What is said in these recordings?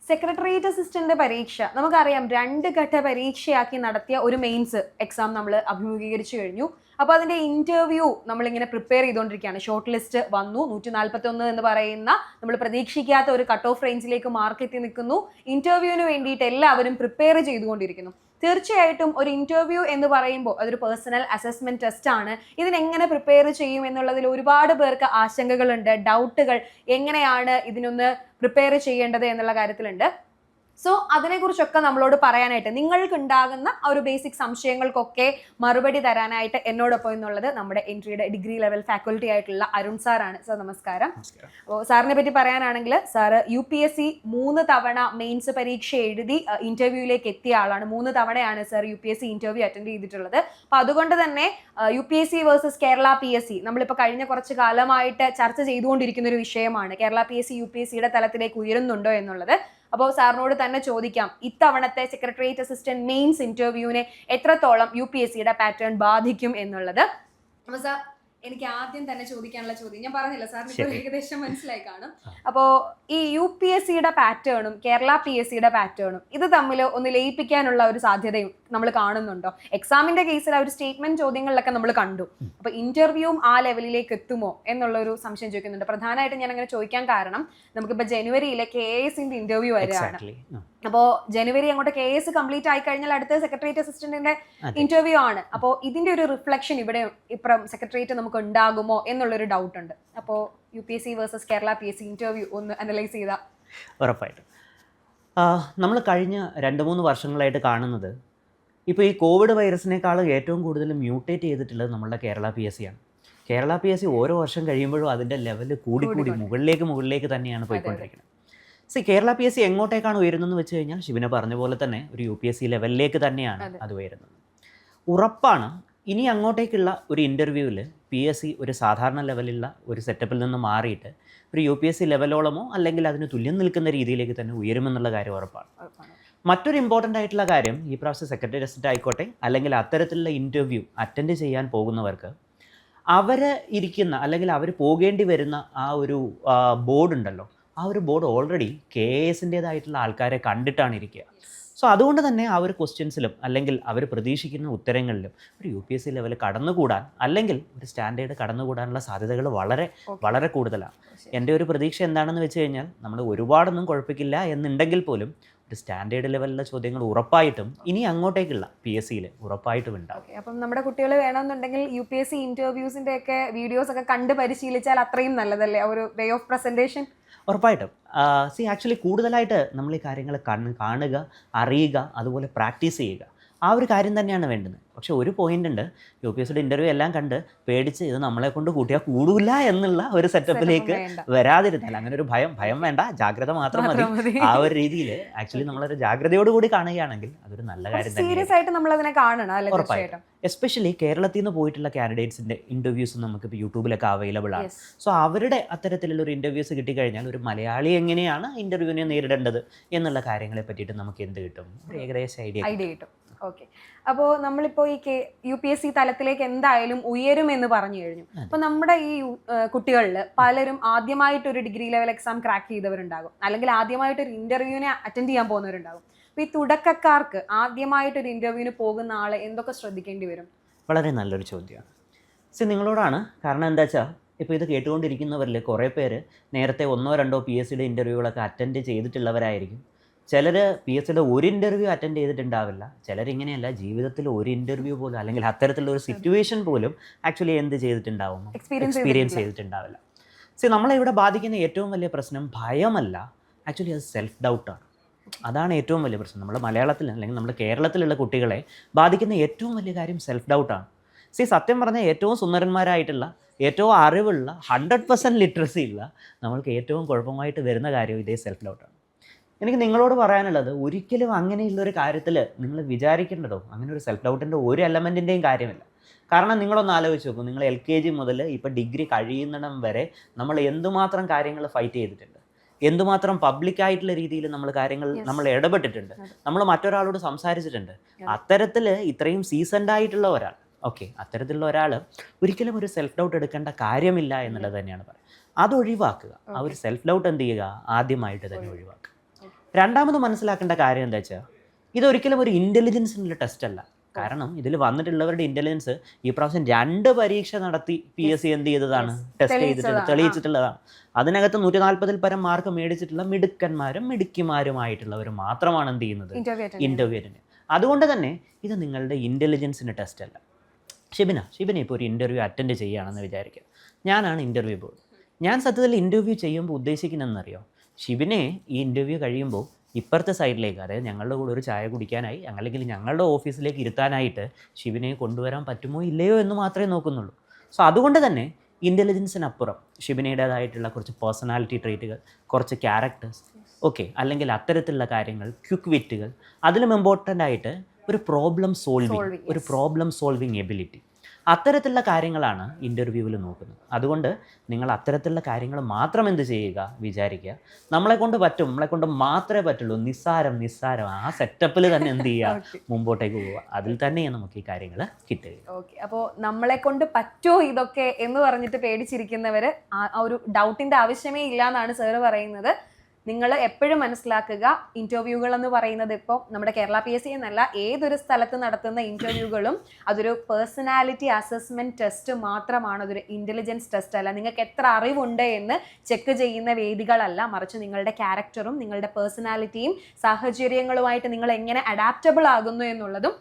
Secretariat assistant പരീക്ഷ നമുക്കറിയാം 2 ഘട്ട പരീക്ഷയാക്കി നടത്തിയ ഒരു മെയിൻസ് എക്സാം നമ്മൾ അഭിമുഖീകരിച്ചു കഴിഞ്ഞു. അപ്പോൾ അതിന്റെ ഇന്റർവ്യൂ നമ്മളിങ്ങനെ പ്രിപ്പയർ ചെയ്തുകൊണ്ടിരിക്കുകയാണ്. ഷോർട്ട് ലിസ്റ്റ് വന്നു. 141 എന്ന് പറയുന്ന നമ്മൾ പ്രതീക്ഷിക്കാത്ത ഒരു കട്ട് ഓഫ് റേഞ്ചിലേക്ക് മാർക്ക് എത്തി നിൽക്കുന്നു. ഇന്റർവ്യൂവിന് വേണ്ടിയിട്ട് എല്ലാവരും പ്രിപ്പയർ ചെയ്തുകൊണ്ടിരിക്കുന്നു. തീർച്ചയായിട്ടും ഒരു ഇന്റർവ്യൂ എന്ന് പറയുമ്പോൾ അതൊരു പേഴ്സണൽ അസസ്മെന്റ് ടെസ്റ്റ് ആണ്. ഇതിനെങ്ങനെ പ്രിപ്പയർ ചെയ്യും എന്നുള്ളതിൽ ഒരുപാട് പേർക്ക് ആശങ്കകളുണ്ട്, ഡൗട്ടുകൾ, എങ്ങനെയാണ് ഇതിനൊന്ന് പ്രിപ്പയർ ചെയ്യേണ്ടത് എന്നുള്ള കാര്യത്തിലുണ്ട്. സോ അതിനെക്കുറിച്ചൊക്കെ നമ്മളോട് പറയാനായിട്ട്, നിങ്ങൾക്ക് ഉണ്ടാകുന്ന ആ ഒരു ബേസിക് സംശയങ്ങൾക്കൊക്കെ മറുപടി തരാനായിട്ട് എന്നോടൊപ്പം എന്നുള്ളത് നമ്മുടെ എൻട്രിയുടെ ഡിഗ്രി ലെവൽ ഫാക്കൽറ്റി ആയിട്ടുള്ള അരുൺ സാറാണ്. സാർ നമസ്കാരം. അപ്പോൾ സാറിനെ പറ്റി പറയാനാണെങ്കിൽ സാറ് UPSC 3 തവണ മെയിൻസ് പരീക്ഷ എഴുതി ഇന്റർവ്യൂവിലേക്ക് എത്തിയ ആളാണ്. 3 തവണയാണ് സാർ UPSC ഇന്റർവ്യൂ അറ്റൻഡ് ചെയ്തിട്ടുള്ളത്. അപ്പോൾ അതുകൊണ്ട് തന്നെ UPSC വേഴ്സസ് കേരള PSC നമ്മളിപ്പോൾ കഴിഞ്ഞ കുറച്ച് കാലമായിട്ട് ചർച്ച ചെയ്തുകൊണ്ടിരിക്കുന്ന ഒരു വിഷയമാണ്. കേരള PSC UPSCയുടെ തലത്തിലേക്ക് ഉയരുന്നുണ്ടോ എന്നുള്ളത്. അപ്പോൾ സാറിനോട് തന്നെ ചോദിക്കാം, ഇത്തവണത്തെ സെക്രട്ടേറിയറ്റ് അസിസ്റ്റന്റ് മെയിൻസ് ഇന്റർവ്യൂവിനെ എത്രത്തോളം UPSCയുടെ പാറ്റേൺ ബാധിക്കും എന്നുള്ളത്. അപ്പോൾ സാർ, എനിക്ക് ആദ്യം തന്നെ ചോദിക്കാനുള്ള ചോദ്യം, ഞാൻ പറഞ്ഞില്ല സാറിന് ഏകദേശം മനസ്സിലായി കാണും. അപ്പോൾ ഈ UPSCയുടെ പാറ്റേണും കേരള PSCയുടെ പാറ്റേണും ഇത് തമ്മിൽ ഒന്ന് ലയിപ്പിക്കാനുള്ള ഒരു സാധ്യതയും നമ്മൾ കാണുന്നുണ്ടോ? എക്സാമിന്റെ കേസിൽ ആ ഒരു സ്റ്റേറ്റ്മെന്റ് ചോദ്യങ്ങളിലൊക്കെ നമ്മൾ കണ്ടു. അപ്പൊ ഇന്റർവ്യൂവും ആ ലെവലിലേക്ക് എത്തുമോ എന്നുള്ള ഒരു സംശയം ചോദിക്കുന്നുണ്ട്. പ്രധാനമായിട്ടും ഞാൻ അങ്ങനെ ചോദിക്കാൻ കാരണം, നമുക്കിപ്പോൾ ജനുവരിയിലെ KSന്റെ ഇന്റർവ്യൂ വരികയാണ്. അപ്പോൾ ജനുവരി അങ്ങോട്ട് KS കംപ്ലീറ്റ് ആയി കഴിഞ്ഞാൽ അടുത്ത സെക്രട്ടേറിയറ്റ് അസിസ്റ്റന്റിന്റെ ഇന്റർവ്യൂ ആണ്. അപ്പോൾ ഇതിന്റെ ഒരു റിഫ്ലക്ഷൻ ഇവിടെ ഇപ്പം സെക്രട്ടേറിയറ്റ് നമുക്ക് ഉണ്ടാകുമോ എന്നുള്ളൊരു ഡൗട്ട് ഉണ്ട്. അപ്പോൾ UPSC versus Kerala PSC interview ഒന്ന് അനലൈസ് ചെയ്താൽ. ഉറപ്പായിട്ടും നമ്മൾ കഴിഞ്ഞ 2-3 വർഷങ്ങളായിട്ട് കാണുന്നത്, ഇപ്പോൾ ഈ കോവിഡ് വൈറസിനേക്കാൾ ഏറ്റവും കൂടുതൽ മ്യൂട്ടേറ്റ് ചെയ്തിട്ടുള്ളത് നമ്മളുടെ കേരള PSC ആണ്. കേരള PSC ഓരോ വർഷം കഴിയുമ്പോഴും അതിൻ്റെ ലെവൽ കൂടി മുകളിലേക്ക് തന്നെയാണ് പോയിക്കൊണ്ടിരിക്കുന്നത്. കേരള PSC എങ്ങോട്ടേക്കാണ് ഉയരുന്നതെന്ന് വെച്ച് കഴിഞ്ഞാൽ ശിവനെ പറഞ്ഞ പോലെ തന്നെ ഒരു UPSC ലെവലിലേക്ക് തന്നെയാണ് അത് ഉയരുന്നത്. ഉറപ്പാണ് ഇനി അങ്ങോട്ടേക്കുള്ള ഒരു ഇൻ്റർവ്യൂവിൽ PSC ഒരു സാധാരണ ലെവലുള്ള ഒരു സെറ്റപ്പിൽ നിന്ന് മാറിയിട്ട് ഒരു UPSC ലെവലോളമോ അല്ലെങ്കിൽ അതിന് തുല്യം നിൽക്കുന്ന രീതിയിലേക്ക് തന്നെ ഉയരുമെന്നുള്ള കാര്യം ഉറപ്പാണ്. മറ്റൊരു ഇമ്പോർട്ടൻ്റ് ആയിട്ടുള്ള കാര്യം, ഈ പ്രാവശ്യം സെക്രട്ടേറിയറ്റ് അസിസ്റ്റന്റ് ആയിക്കോട്ടെ അല്ലെങ്കിൽ അത്തരത്തിലുള്ള ഇൻ്റർവ്യൂ അറ്റൻഡ് ചെയ്യാൻ പോകുന്നവർക്ക് അവർ ഇരിക്കുന്ന അല്ലെങ്കിൽ അവർ പോകേണ്ടി വരുന്ന ആ ഒരു ബോർഡ് ഉണ്ടല്ലോ, ആ ഒരു ബോർഡ് ഓൾറെഡി KSൻ്റേതായിട്ടുള്ള ആൾക്കാരെ കണ്ടിട്ടാണ് ഇരിക്കുക. സോ അതുകൊണ്ട് തന്നെ ആ ഒരു ക്വസ്റ്റ്യൻസിലും അല്ലെങ്കിൽ അവർ പ്രതീക്ഷിക്കുന്ന ഉത്തരങ്ങളിലും ഒരു UPSC ലെവൽ കടന്നുകൂടാൻ അല്ലെങ്കിൽ ഒരു സ്റ്റാൻഡേർഡ് കടന്നുകൂടാനുള്ള സാധ്യതകൾ വളരെ കൂടുതലാണ്. എൻ്റെ ഒരു പ്രതീക്ഷ എന്താണെന്ന് വെച്ച് കഴിഞ്ഞാൽ, നമ്മൾ ഒരുപാടൊന്നും കുഴപ്പിക്കില്ല എന്നുണ്ടെങ്കിൽ പോലും ഒരു സ്റ്റാൻഡേർഡ് ലെവലിലുള്ള ചോദ്യങ്ങൾ ഉറപ്പായിട്ടും ഇനി അങ്ങോട്ടേക്കുള്ള PSCയിൽ ഉറപ്പായിട്ടും ഉണ്ടാവും. അപ്പം നമ്മുടെ കുട്ടികൾ വേണമെന്നുണ്ടെങ്കിൽ UPSC ഇന്റർവ്യൂസിന്റെ ഒക്കെ വീഡിയോസ് ഒക്കെ കണ്ട് പരിശീലിച്ചാൽ അത്രയും നല്ലതല്ലേ, ഒരു വേ ഓഫ് പ്രസന്റേഷൻ? ഉറപ്പായിട്ടും. ആക്ച്വലി കൂടുതലായിട്ട് നമ്മൾ ഈ കാര്യങ്ങൾ കാണുക, അറിയുക, അതുപോലെ പ്രാക്ടീസ് ചെയ്യുക, ആ ഒരു കാര്യം തന്നെയാണ് വേണ്ടത്. പക്ഷെ ഒരു പോയിന്റ് ഉണ്ട്, UPSCയുടെ ഇൻ്റർവ്യൂ എല്ലാം കണ്ട് പേടിച്ച് ഇത് നമ്മളെ കൊണ്ട് കൂട്ടിയാൽ കൂടില്ല എന്നുള്ള ഒരു സെറ്റപ്പിലേക്ക് വരാതിരുന്നാൽ, അങ്ങനെ ഒരു ഭയം വേണ്ട, ജാഗ്രത മാത്രം മതി. ആ ഒരു രീതിയിൽ ആക്ച്വലി നമ്മളൊരു ജാഗ്രതയോട് കൂടി കാണുകയാണെങ്കിൽ അതൊരു നല്ല കാര്യം തന്നെയാണ്. ഉറപ്പായിട്ടും. എസ്പെഷ്യലി കേരളത്തിൽ നിന്ന് പോയിട്ടുള്ള കാൻഡിഡേറ്റ്സിൻ്റെ ഇൻ്റർവ്യൂസ് നമുക്കിപ്പോൾ യൂട്യൂബിലൊക്കെ അവൈലബിൾ ആണ്. സോ അവരുടെ അത്തരത്തിലുള്ള ഒരു ഇൻ്റർവ്യൂസ് കിട്ടിക്കഴിഞ്ഞാൽ ഒരു മലയാളി എങ്ങനെയാണ് ഇൻ്റർവ്യൂവിനെ നേരിടേണ്ടത് എന്നുള്ള കാര്യങ്ങളെ പറ്റിയിട്ട് നമുക്ക് എന്ത് കിട്ടും, ഒരു ഏകദേശം ഐഡിയ കിട്ടും. ഓക്കെ. അപ്പോൾ നമ്മളിപ്പോൾ ഈ UPSC തലത്തിലേക്ക് എന്തായാലും ഉയരുമെന്ന് പറഞ്ഞു കഴിഞ്ഞു. അപ്പോൾ നമ്മുടെ ഈ കുട്ടികളിൽ പലരും ആദ്യമായിട്ടൊരു ഡിഗ്രി ലെവൽ എക്സാം ക്രാക്ക് ചെയ്തവരുണ്ടാകും, അല്ലെങ്കിൽ ആദ്യമായിട്ടൊരു ഇന്റർവ്യൂവിനെ അറ്റൻഡ് ചെയ്യാൻ പോകുന്നവരുണ്ടാകും. അപ്പോൾ ഈ തുടക്കക്കാർക്ക് ആദ്യമായിട്ടൊരു ഇന്റർവ്യൂവിന് പോകുന്ന ആളെ എന്തൊക്കെ ശ്രദ്ധിക്കേണ്ടി വരും? വളരെ നല്ലൊരു ചോദ്യമാണ്. നിങ്ങളോടാണ്. കാരണം എന്താ വെച്ചാൽ, ഇപ്പോൾ ഇത് കേട്ടുകൊണ്ടിരിക്കുന്നവരിൽ കുറേ പേര് നേരത്തെ 1-2 PSCയുടെ ഇൻ്റർവ്യൂകളൊക്കെ അറ്റൻഡ് ചെയ്തിട്ടുള്ളവരായിരിക്കും. ചിലർ PSCയുടെ ഒരു ഇൻ്റർവ്യൂ അറ്റൻഡ് ചെയ്തിട്ടുണ്ടാവില്ല. ചിലരിങ്ങനെയല്ല, ജീവിതത്തിൽ ഒരു ഇൻ്റർവ്യൂ പോലും അല്ലെങ്കിൽ അത്തരത്തിലുള്ള ഒരു സിറ്റുവേഷൻ പോലും ആക്ച്വലി എന്ത് ചെയ്തിട്ടുണ്ടാവും, എക്സ്പീരിയൻസ് ചെയ്തിട്ടുണ്ടാവില്ല. നമ്മളിവിടെ ബാധിക്കുന്ന ഏറ്റവും വലിയ പ്രശ്നം ഭയമല്ല, ആക്ച്വലി അത് സെൽഫ് ഡൗട്ടാണ്. അതാണ് ഏറ്റവും വലിയ പ്രശ്നം. നമ്മുടെ മലയാളത്തിൽ അല്ലെങ്കിൽ നമ്മുടെ കേരളത്തിലുള്ള കുട്ടികളെ ബാധിക്കുന്ന ഏറ്റവും വലിയ കാര്യം സെൽഫ് ഡൗട്ടാണ്. സത്യം പറഞ്ഞാൽ ഏറ്റവും സുന്ദരന്മാരായിട്ടുള്ള, ഏറ്റവും അറിവുള്ള, 100% ലിറ്ററസി ഉള്ള നമ്മൾക്ക് ഏറ്റവും കുഴപ്പമായിട്ട് വരുന്ന കാര്യം ഇതേ സെൽഫ് ഡൗട്ടാണ്. എനിക്ക് നിങ്ങളോട് പറയാനുള്ളത്, ഒരിക്കലും അങ്ങനെയുള്ളൊരു കാര്യത്തിൽ നിങ്ങൾ വിചാരിക്കേണ്ടതോ അങ്ങനെ ഒരു സെൽഫ് ഡൗട്ടിൻ്റെ ഒരു എലമെൻറ്റിൻ്റെയും കാര്യമില്ല. കാരണം നിങ്ങളൊന്ന് ആലോചിച്ച് നോക്കൂ, നിങ്ങൾ LKG മുതൽ ഇപ്പോൾ ഡിഗ്രി കഴിയുന്നിടം വരെ നമ്മൾ എന്തുമാത്രം കാര്യങ്ങൾ ഫൈറ്റ് ചെയ്തിട്ടുണ്ട്, എന്തുമാത്രം പബ്ലിക്കായിട്ടുള്ള രീതിയിൽ നമ്മൾ ഇടപെട്ടിട്ടുണ്ട്, നമ്മൾ മറ്റൊരാളോട് സംസാരിച്ചിട്ടുണ്ട്. അത്തരത്തിൽ ഇത്രയും സീസൺഡ് ആയിട്ടുള്ള ഒരാൾ, അത്തരത്തിലുള്ള ഒരാൾ ഒരിക്കലും ഒരു സെൽഫ് ഡൗട്ട് എടുക്കേണ്ട കാര്യമില്ല എന്നുള്ളത് തന്നെയാണ് പറയുന്നത്. അത് ഒഴിവാക്കുക. ആ ഒരു സെൽഫ് ഡൗട്ട് എന്ത് ചെയ്യുക, ആദ്യമായിട്ട് തന്നെ ഒഴിവാക്കുക. രണ്ടാമത് മനസ്സിലാക്കേണ്ട കാര്യം എന്താ വെച്ചാൽ ഇതൊരിക്കലും ഒരു ഇൻ്റലിജൻസിനുള്ള ടെസ്റ്റ് അല്ല. കാരണം ഇതിൽ വന്നിട്ടുള്ളവരുടെ ഇൻ്റലിജൻസ് ഈ പ്രാവശ്യം 2 പരീക്ഷ നടത്തി PSC എന്ത് ചെയ്തതാണ്, ടെസ്റ്റ് ചെയ്തിട്ടുള്ള തെളിയിച്ചിട്ടുള്ളതാണ്. അതിനകത്ത് 140-ൽ പരം മാർക്ക് മേടിച്ചിട്ടുള്ള മിടുക്കന്മാരും മിടുക്കിമാരുമായിട്ടുള്ളവർ മാത്രമാണ് എന്ത് ചെയ്യുന്നത്, ഇൻ്റർവ്യൂ അറ്റൻഡ്. അതുകൊണ്ട് തന്നെ ഇത് നിങ്ങളുടെ ഇൻ്റലിജൻസിൻ്റെ ടെസ്റ്റ് അല്ല. ഷിബിന ഇപ്പോൾ ഒരു ഇൻ്റർവ്യൂ അറ്റൻഡ് ചെയ്യുകയാണെന്ന് വിചാരിക്കുക. ഞാനാണ് ഇൻ്റർവ്യൂ ബോർഡ്. ഞാൻ സത്യത്തിൽ ഇൻ്റർവ്യൂ ചെയ്യുമ്പോൾ ഉദ്ദേശിക്കുന്നതെന്നറിയോ, ഷിബിനെ ഈ ഇൻ്റർവ്യൂ കഴിയുമ്പോൾ ഇപ്പുറത്തെ സൈഡിലേക്ക്, അതായത് ഞങ്ങളുടെ കൂടെ ഒരു ചായ കുടിക്കാനായി അല്ലെങ്കിൽ ഞങ്ങളുടെ ഓഫീസിലേക്ക് ഇരുത്താനായിട്ട് ഷിബിനെ കൊണ്ടുവരാൻ പറ്റുമോ ഇല്ലയോ എന്ന് മാത്രമേ നോക്കുന്നുള്ളൂ. സോ അതുകൊണ്ട് തന്നെ ഇൻ്റലിജൻസിനപ്പുറം ഷിബിനയുടേതായിട്ടുള്ള കുറച്ച് പേഴ്സണാലിറ്റി ട്രേറ്റുകൾ, കുറച്ച് ക്യാരക്ടേഴ്സ്, ഓക്കെ, അല്ലെങ്കിൽ അത്തരത്തിലുള്ള കാര്യങ്ങൾ, ക്വിക്ക് വിറ്റുകൾ, അതിലും ഇമ്പോർട്ടൻ്റ് ആയിട്ട് ഒരു പ്രോബ്ലം സോൾവിങ് എബിലിറ്റി, അത്തരത്തിലുള്ള കാര്യങ്ങളാണ് ഇൻ്റർവ്യൂവിൽ നോക്കുന്നത്. അതുകൊണ്ട് നിങ്ങൾ അത്തരത്തിലുള്ള കാര്യങ്ങൾ മാത്രം എന്ത് ചെയ്യുക, വിചാരിക്കുക. നമ്മളെക്കൊണ്ട് പറ്റും, നമ്മളെക്കൊണ്ട് മാത്രമേ പറ്റുള്ളൂ, നിസ്സാരം ആ സെറ്റപ്പിൽ തന്നെ എന്ത് ചെയ്യുക, മുമ്പോട്ടേക്ക് പോവുക. അതിൽ തന്നെയാണ് നമുക്ക് ഈ കാര്യങ്ങൾ കിട്ടുക. ഓക്കെ, അപ്പോൾ നമ്മളെ കൊണ്ട് പറ്റുമോ ഇതൊക്കെ എന്ന് പറഞ്ഞിട്ട് പേടിച്ചിരിക്കുന്നവർ ആ ഒരു ഡൗട്ടിൻ്റെ ആവശ്യമേ ഇല്ല എന്നാണ് സാറ് പറയുന്നത്. നിങ്ങൾ എപ്പോഴും മനസ്സിലാക്കുക, ഇൻ്റർവ്യൂകൾ എന്ന് പറയുന്നത് ഇപ്പോൾ നമ്മുടെ കേരള PSC എന്നല്ല, ഏതൊരു സ്ഥലത്ത് നടത്തുന്ന ഇൻ്റർവ്യൂകളും അതൊരു പേഴ്സണാലിറ്റി അസസ്മെൻറ്റ് ടെസ്റ്റ് മാത്രമാണ്, അതൊരു ഇൻ്റലിജൻസ് ടെസ്റ്റ് അല്ല. നിങ്ങൾക്ക് എത്ര അറിവുണ്ട് എന്ന് ചെക്ക് ചെയ്യുന്ന വേദികളല്ല, മറിച്ച് നിങ്ങളുടെ ക്യാരക്ടറും നിങ്ങളുടെ പേഴ്സണാലിറ്റിയും സാഹചര്യങ്ങളുമായിട്ട് നിങ്ങൾ എങ്ങനെ അഡാപ്റ്റബിൾ ആകുന്നു എന്നുള്ളതും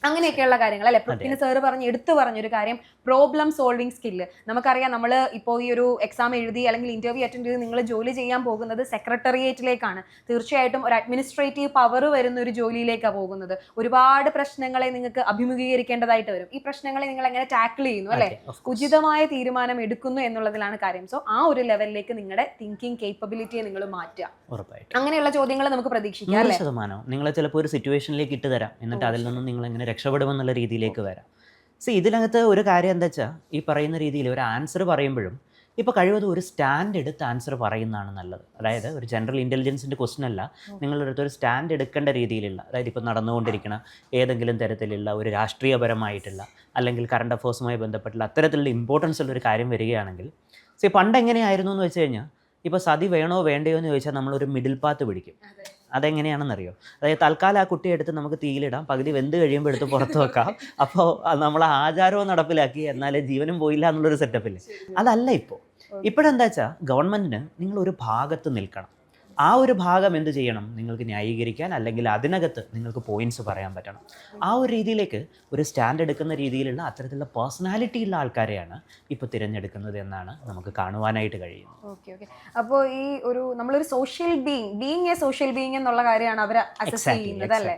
അങ്ങനെയൊക്കെയുള്ള കാര്യങ്ങൾ അല്ലെ. പിന്നെ സാറ് എടുത്തു പറഞ്ഞൊരു കാര്യം, പ്രോബ്ലം സോൾവിങ് സ്കില്ല്. നമുക്കറിയാം, നമ്മൾ ഇപ്പോൾ ഈ ഒരു എക്സാം എഴുതി അല്ലെങ്കിൽ ഇൻ്റർവ്യൂ അറ്റൻഡ് ചെയ്ത് നിങ്ങൾ ജോലി ചെയ്യാൻ പോകുന്നത് സെക്രട്ടേറിയറ്റിലേക്കാണ്. തീർച്ചയായിട്ടും ഒരു അഡ്മിനിസ്ട്രേറ്റീവ് പവർ വരുന്ന ഒരു ജോലിയിലേക്കാണ് പോകുന്നത്. ഒരുപാട് പ്രശ്നങ്ങളെ നിങ്ങൾക്ക് അഭിമുഖീകരിക്കേണ്ടതായിട്ട് വരും. ഈ പ്രശ്നങ്ങളെ നിങ്ങൾ എങ്ങനെ ടാക്കിൾ ചെയ്യുന്നു അല്ലെ, ഉചിതമായ തീരുമാനം എടുക്കുന്നു എന്നുള്ളതിലാണ് കാര്യം. സോ ആ ഒരു ലെവലിലേക്ക് നിങ്ങളുടെ തിങ്കിങ് കേപ്പബിലിറ്റിയെ നിങ്ങൾ മാറ്റുക. അങ്ങനെയുള്ള ചോദ്യങ്ങൾ നമുക്ക് പ്രതീക്ഷിക്കാം അല്ലേ. നിങ്ങളെ ചിലപ്പോൾ ഒരു സിറ്റുവേഷനിലേക്ക് ഇട്ട് തരാം, എന്നിട്ട് അതിൽ നിന്നും നിങ്ങൾ എങ്ങനെ രക്ഷപ്പെടുമെന്നുള്ള രീതിയിലേക്ക് വരാം. ഇതിനകത്ത് ഒരു കാര്യം എന്താ വെച്ചാൽ, ഈ പറയുന്ന രീതിയിൽ ഒരു ആൻസർ പറയുമ്പോഴും ഇപ്പോൾ കഴിവതും ഒരു സ്റ്റാൻഡ് എടുത്ത് ആൻസർ പറയുന്നതാണ് നല്ലത്. അതായത് ഒരു ജനറൽ ഇൻ്റലിജൻസിൻ്റെ ക്വസ്റ്റൻ അല്ല, നിങ്ങളുടെ അടുത്ത് ഒരു സ്റ്റാൻഡ് എടുക്കേണ്ട രീതിയിലുള്ള, അതായത് ഇപ്പോൾ നടന്നുകൊണ്ടിരിക്കുന്ന ഏതെങ്കിലും തരത്തിലുള്ള ഒരു രാഷ്ട്രീയപരമായിട്ടുള്ള അല്ലെങ്കിൽ കറണ്ട് അഫേഴ്സുമായി ബന്ധപ്പെട്ടുള്ള അത്തരത്തിലുള്ള ഇമ്പോർട്ടൻസ് ഉള്ളൊരു കാര്യം വരികയാണെങ്കിൽ, പണ്ട് എങ്ങനെയായിരുന്നു എന്ന് വെച്ച് കഴിഞ്ഞാൽ, ഇപ്പോൾ സതി വേണോ വേണ്ടയോ എന്ന് ചോദിച്ചാൽ നമ്മളൊരു മിഡിൽ പാത്ത് പിടിക്കും. അതെങ്ങനെയാണെന്നറിയോ, അതായത് തൽക്കാലം ആ കുട്ടിയെ എടുത്ത് നമുക്ക് തീയിലിടാം, പകുതി വെന്ത് കഴിയുമ്പോൾ എടുത്ത് പുറത്ത് വെക്കാം, അപ്പോൾ നമ്മൾ ആചാരവും നടപ്പിലാക്കി, എന്നാലേ ജീവനും പോയില്ല എന്നുള്ളൊരു സെറ്റപ്പില്ലേ. അതല്ല ഇപ്പോഴെന്താ വെച്ചാൽ, ഗവൺമെൻറ്റിന് നിങ്ങളൊരു ഭാഗത്ത് നിൽക്കണം. ആ ഒരു ഭാഗം എന്ത് ചെയ്യണം, നിങ്ങൾക്ക് ന്യായീകരിക്കാൻ അല്ലെങ്കിൽ അതിനകത്ത് നിങ്ങൾക്ക് പോയിന്റ്സ് പറയാൻ പറ്റണം. ആ ഒരു രീതിയിലേക്ക് ഒരു സ്റ്റാൻഡ് എടുക്കുന്ന രീതിയിലുള്ള അത്തരത്തിലുള്ള പേഴ്സണാലിറ്റി ഉള്ള ആൾക്കാരെയാണ് ഇപ്പോൾ തിരഞ്ഞെടുക്കുന്നത് എന്നാണ് നമുക്ക് കാണുവാനായിട്ട് കഴിയുന്നത്. ഓക്കെ. അപ്പോൾ ഈ നമ്മളൊരു social being A social being എന്നുള്ള കാര്യമാണ് അവർ അസസ് ചെയ്യുന്നത് അല്ലേ.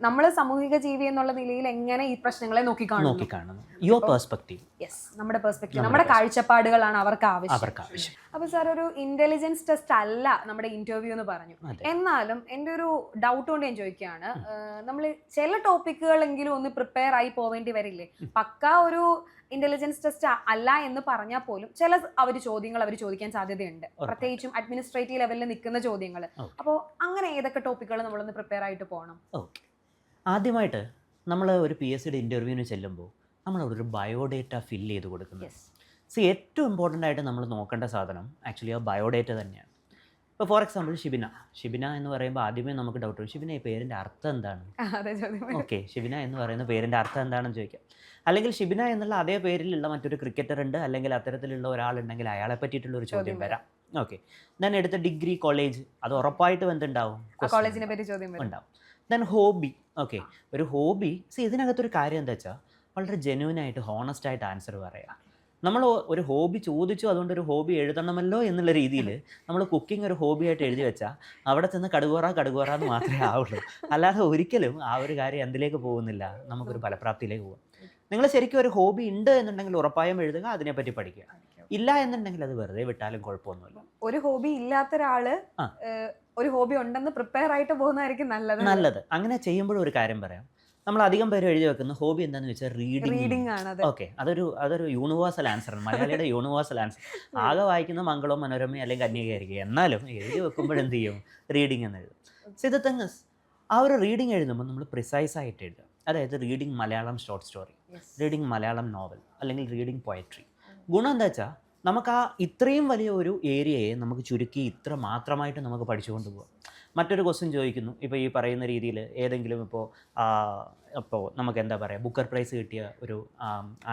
നമ്മൾ സാമൂഹിക ജീവി എന്നുള്ള നിലയിൽ എങ്ങനെ ഈ പ്രശ്നങ്ങളെ നോക്കിക്കാണുന്നു, യുവർ പെർസ്പെക്റ്റീവ്. യെസ്, നമ്മുടെ പെർസ്പെക്റ്റീവ്, നമ്മുടെ കാഴ്ചപ്പാടുകളാണ് അവർക്ക് ആവശ്യം. അപ്പോൾ സാർ, ഒരു ഇന്റലിജൻസ് ടെസ്റ്റ് അല്ല നമ്മുടെ ഇന്റർവ്യൂ എന്ന് പറഞ്ഞു. എന്നാലും എൻ്റെ ഒരു ഡൗട്ട് കൊണ്ട് ഞാൻ ചോദിക്കുകയാണ്, നമ്മൾ ചില ടോപ്പിക്കുകളെങ്കിലും ഒന്ന് പ്രിപ്പയർ ആയി പോവേണ്ടി വരില്ലേ? പക്ക ഒരു ഇന്റലിജൻസ് ടെസ്റ്റ് അല്ല എന്ന് പറഞ്ഞാൽ പോലും ചില ചോദ്യങ്ങൾ അവർ ചോദിക്കാൻ സാധ്യതയുണ്ട്, പ്രത്യേകിച്ചും അഡ്മിനിസ്ട്രേറ്റീവ് ലെവലിൽ നിൽക്കുന്ന ചോദ്യങ്ങൾ. അപ്പോൾ അങ്ങനെ ഏതൊക്കെ ടോപ്പിക്കുകൾ നമ്മളൊന്ന് പ്രിപ്പയർ ആയിട്ട് പോകണം? ആദ്യമായിട്ട് നമ്മൾ ഒരു PSCയുടെ ഇൻ്റർവ്യൂവിന് ചെല്ലുമ്പോൾ നമ്മളവിടെ ഒരു ബയോഡേറ്റ ഫില്ല് ചെയ്ത് കൊടുക്കുന്നത്. ഏറ്റവും ഇമ്പോർട്ടൻ്റ് ആയിട്ട് നമ്മൾ നോക്കേണ്ട സാധനം ആക്ച്വലി ആ ബയോഡേറ്റ തന്നെയാണ്. ഇപ്പോൾ ഫോർ എക്സാമ്പിൾ ഷിബിന എന്ന് പറയുമ്പോൾ ആദ്യമേ നമുക്ക് ഡൗട്ട് വരും, ഷിബിന ഈ പേരിൻ്റെ അർത്ഥം എന്താണ്? ഓക്കെ, ഷിബിന എന്ന് പറയുന്ന പേരിൻ്റെ അർത്ഥം എന്താണെന്ന് ചോദിക്കാം. അല്ലെങ്കിൽ ഷിബിന എന്നുള്ള അതേ പേരിലുള്ള മറ്റൊരു ക്രിക്കറ്റർ ഉണ്ട്, അല്ലെങ്കിൽ അത്തരത്തിലുള്ള ഒരാളുണ്ടെങ്കിൽ അയാളെ പറ്റിയിട്ടുള്ള ഒരു ചോദ്യം വരാം. ഓക്കെ, ദെൻ എടുത്ത ഡിഗ്രി, കോളേജ്, അത് ഉറപ്പായിട്ടും എന്തുണ്ടാവും, കോളേജിനെ പറ്റി ചോദ്യം ഉണ്ടാവും. Then hobby. ഓക്കെ, ഒരു ഹോബി. ഇതിനകത്തൊരു കാര്യം എന്താ വെച്ചാൽ, വളരെ ജെന്യൂനായിട്ട് ഹോണസ്റ്റായിട്ട് ആൻസർ പറയാം. നമ്മൾ ഒരു ഹോബി ചോദിച്ചു, അതുകൊണ്ട് ഒരു ഹോബി എഴുതണമല്ലോ എന്നുള്ള രീതിയിൽ നമ്മൾ കുക്കിംഗ് ഒരു ഹോബിയായിട്ട് എഴുതി വെച്ചാൽ അവിടെ ചെന്ന് കടുകോറ എന്ന് മാത്രമേ ആവുള്ളൂ. അല്ലാതെ ഒരിക്കലും ആ ഒരു കാര്യം എന്തിലേക്ക് പോകുന്നില്ല, നമുക്കൊരു ഫലപ്രാപ്തിയിലേക്ക് പോകും. നിങ്ങൾ ശരിക്കും ഒരു ഹോബി ഉണ്ട് എന്നുണ്ടെങ്കിൽ ഉറപ്പായും എഴുതുക, അതിനെപ്പറ്റി പഠിക്കുക. ഇല്ല എന്നുണ്ടെങ്കിൽ അത് വെറുതെ വിട്ടാലും കുഴപ്പമൊന്നുമില്ല. ഒരു ഹോബി ഇല്ലാത്ത ഒരാള് ഒരു ഹോബി ഉണ്ടെന്ന് പ്രിപ്പയർ ആയിട്ട് പോകുന്നതായിരിക്കും നല്ലത്. അങ്ങനെ ചെയ്യുമ്പോഴും ഒരു കാര്യം പറയാം, നമ്മൾ അധികം പേര് എഴുതി വെക്കുന്ന ഹോബി എന്താണെന്ന് വെച്ചാൽ റീഡിങ് ആണ്. ഓക്കെ, അതൊരു യൂണിവേഴ്സൽ ആൻസറാണ്, മലയാളിയുടെ യൂണിവേഴ്സൽ ആൻസർ. ആകെ വായിക്കുന്ന മംഗളവും മനോരമയും അല്ലെങ്കിൽ കന്യകയായിരിക്കും, എന്നാലും എഴുതി വെക്കുമ്പോഴെന്ത് ചെയ്യും, റീഡിങ് എന്ന് എഴുതും. ഇത് തെങ്ങസ് ആ ഒരു റീഡിങ് എഴുതുമ്പോൾ നമ്മൾ പ്രിസൈസ് ആയിട്ട് എഴുതുക. അതായത് reading Malayalam short story, reading Malayalam novel, അല്ലെങ്കിൽ റീഡിങ് പോയട്രി. ഗുണം എന്താ വെച്ചാൽ, നമുക്ക് ആ ഇത്രയും വലിയ ഒരു ഏരിയയെ നമുക്ക് ചുരുക്കി ഇത്ര മാത്രമായിട്ട് നമുക്ക് പഠിച്ചുകൊണ്ട് പോകാം. മറ്റൊരു ക്വസ്റ്റ്യൻ ചോദിക്കുന്നു, ഇപ്പോൾ ഈ പറയുന്ന രീതിയിൽ ഏതെങ്കിലും ഇപ്പോൾ നമുക്ക് എന്താ പറയുക, ബുക്കർ പ്രൈസ് കിട്ടിയ ഒരു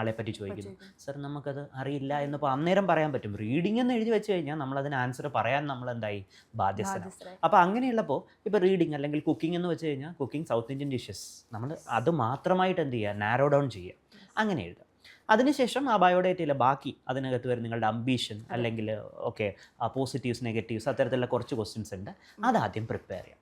ആളെ പറ്റി ചോദിക്കുന്നു, സർ നമുക്കത് അറിയില്ല എന്നിപ്പോൾ അന്നേരം പറയാൻ പറ്റും. റീഡിംഗ് എന്ന് എഴുതി വെച്ച് കഴിഞ്ഞാൽ നമ്മളതിന് ആൻസർ പറയാൻ നമ്മൾ എന്തായി ബാധ്യസ്ഥരാണ്. അപ്പോൾ അങ്ങനെയുള്ളപ്പോൾ ഇപ്പോൾ റീഡിംഗ് അല്ലെങ്കിൽ കുക്കിംഗ് എന്ന് വെച്ച് കഴിഞ്ഞാൽ കുക്കിംഗ് സൗത്ത് ഇന്ത്യൻ ഡിഷസ് നമ്മൾ അത് മാത്രമായിട്ട് എന്ത് ചെയ്യുക, നാരോ ഡൗൺ ചെയ്യുക, അങ്ങനെ എഴുതുക. അതിനുശേഷം ആ ബയോഡേറ്റയിലെ ബാക്കി അതിനകത്ത് വരും നിങ്ങളുടെ അംബീഷൻ അല്ലെങ്കിൽ പോസിറ്റീവ്സ് നെഗറ്റീവ്സ് അത്തരത്തിലുള്ള കുറച്ച് ക്വസ്റ്റ്യൻസ് ഉണ്ട്, അതാദ്യം പ്രിപ്പയർ ചെയ്യാം.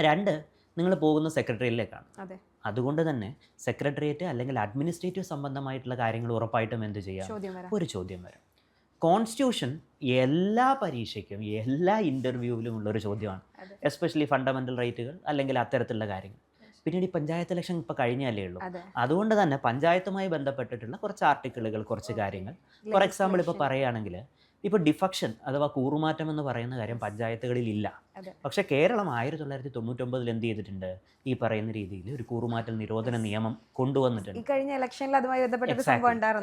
2, നിങ്ങൾ പോകുന്ന സെക്രട്ടറിയിലേക്കാണ്. അതുകൊണ്ട് തന്നെ സെക്രട്ടേറിയറ്റ് അല്ലെങ്കിൽ അഡ്മിനിസ്ട്രേറ്റീവ് സംബന്ധമായിട്ടുള്ള കാര്യങ്ങൾ ഉറപ്പായിട്ടും എന്ത് ചെയ്യാം, ഒരു ചോദ്യം വരും. കോൺസ്റ്റിറ്റ്യൂഷൻ എല്ലാ പരീക്ഷയ്ക്കും എല്ലാ ഇൻ്റർവ്യൂവിലും ഉള്ളൊരു ചോദ്യമാണ്, എസ്പെഷ്യലി ഫണ്ടമെൻ്റൽ റൈറ്റുകൾ അല്ലെങ്കിൽ അത്തരത്തിലുള്ള കാര്യങ്ങൾ. പിന്നീട് ഈ പഞ്ചായത്ത് ഇലക്ഷൻ ഇപ്പോൾ കഴിഞ്ഞാലേ ഉള്ളൂ. അതുകൊണ്ട് തന്നെ പഞ്ചായത്തുമായി ബന്ധപ്പെട്ടിട്ടുള്ള കുറച്ച് ആർട്ടിക്കിളുകൾ, കുറച്ച് കാര്യങ്ങൾ, ഫോർ എക്സാമ്പിൾ ഇപ്പോൾ പറയുകയാണെങ്കിൽ ഇപ്പോൾ ഡിഫക്ഷൻ അഥവാ കൂറുമാറ്റം എന്ന് പറയുന്ന കാര്യം പഞ്ചായത്തുകളിൽ ഇല്ല. പക്ഷേ കേരളം 1999 എന്ത് ചെയ്തിട്ടുണ്ട്, ഈ പറയുന്ന രീതിയിൽ ഒരു കൂറുമാറ്റൽ നിരോധന നിയമം കൊണ്ടുവന്നിട്ടുണ്ട്.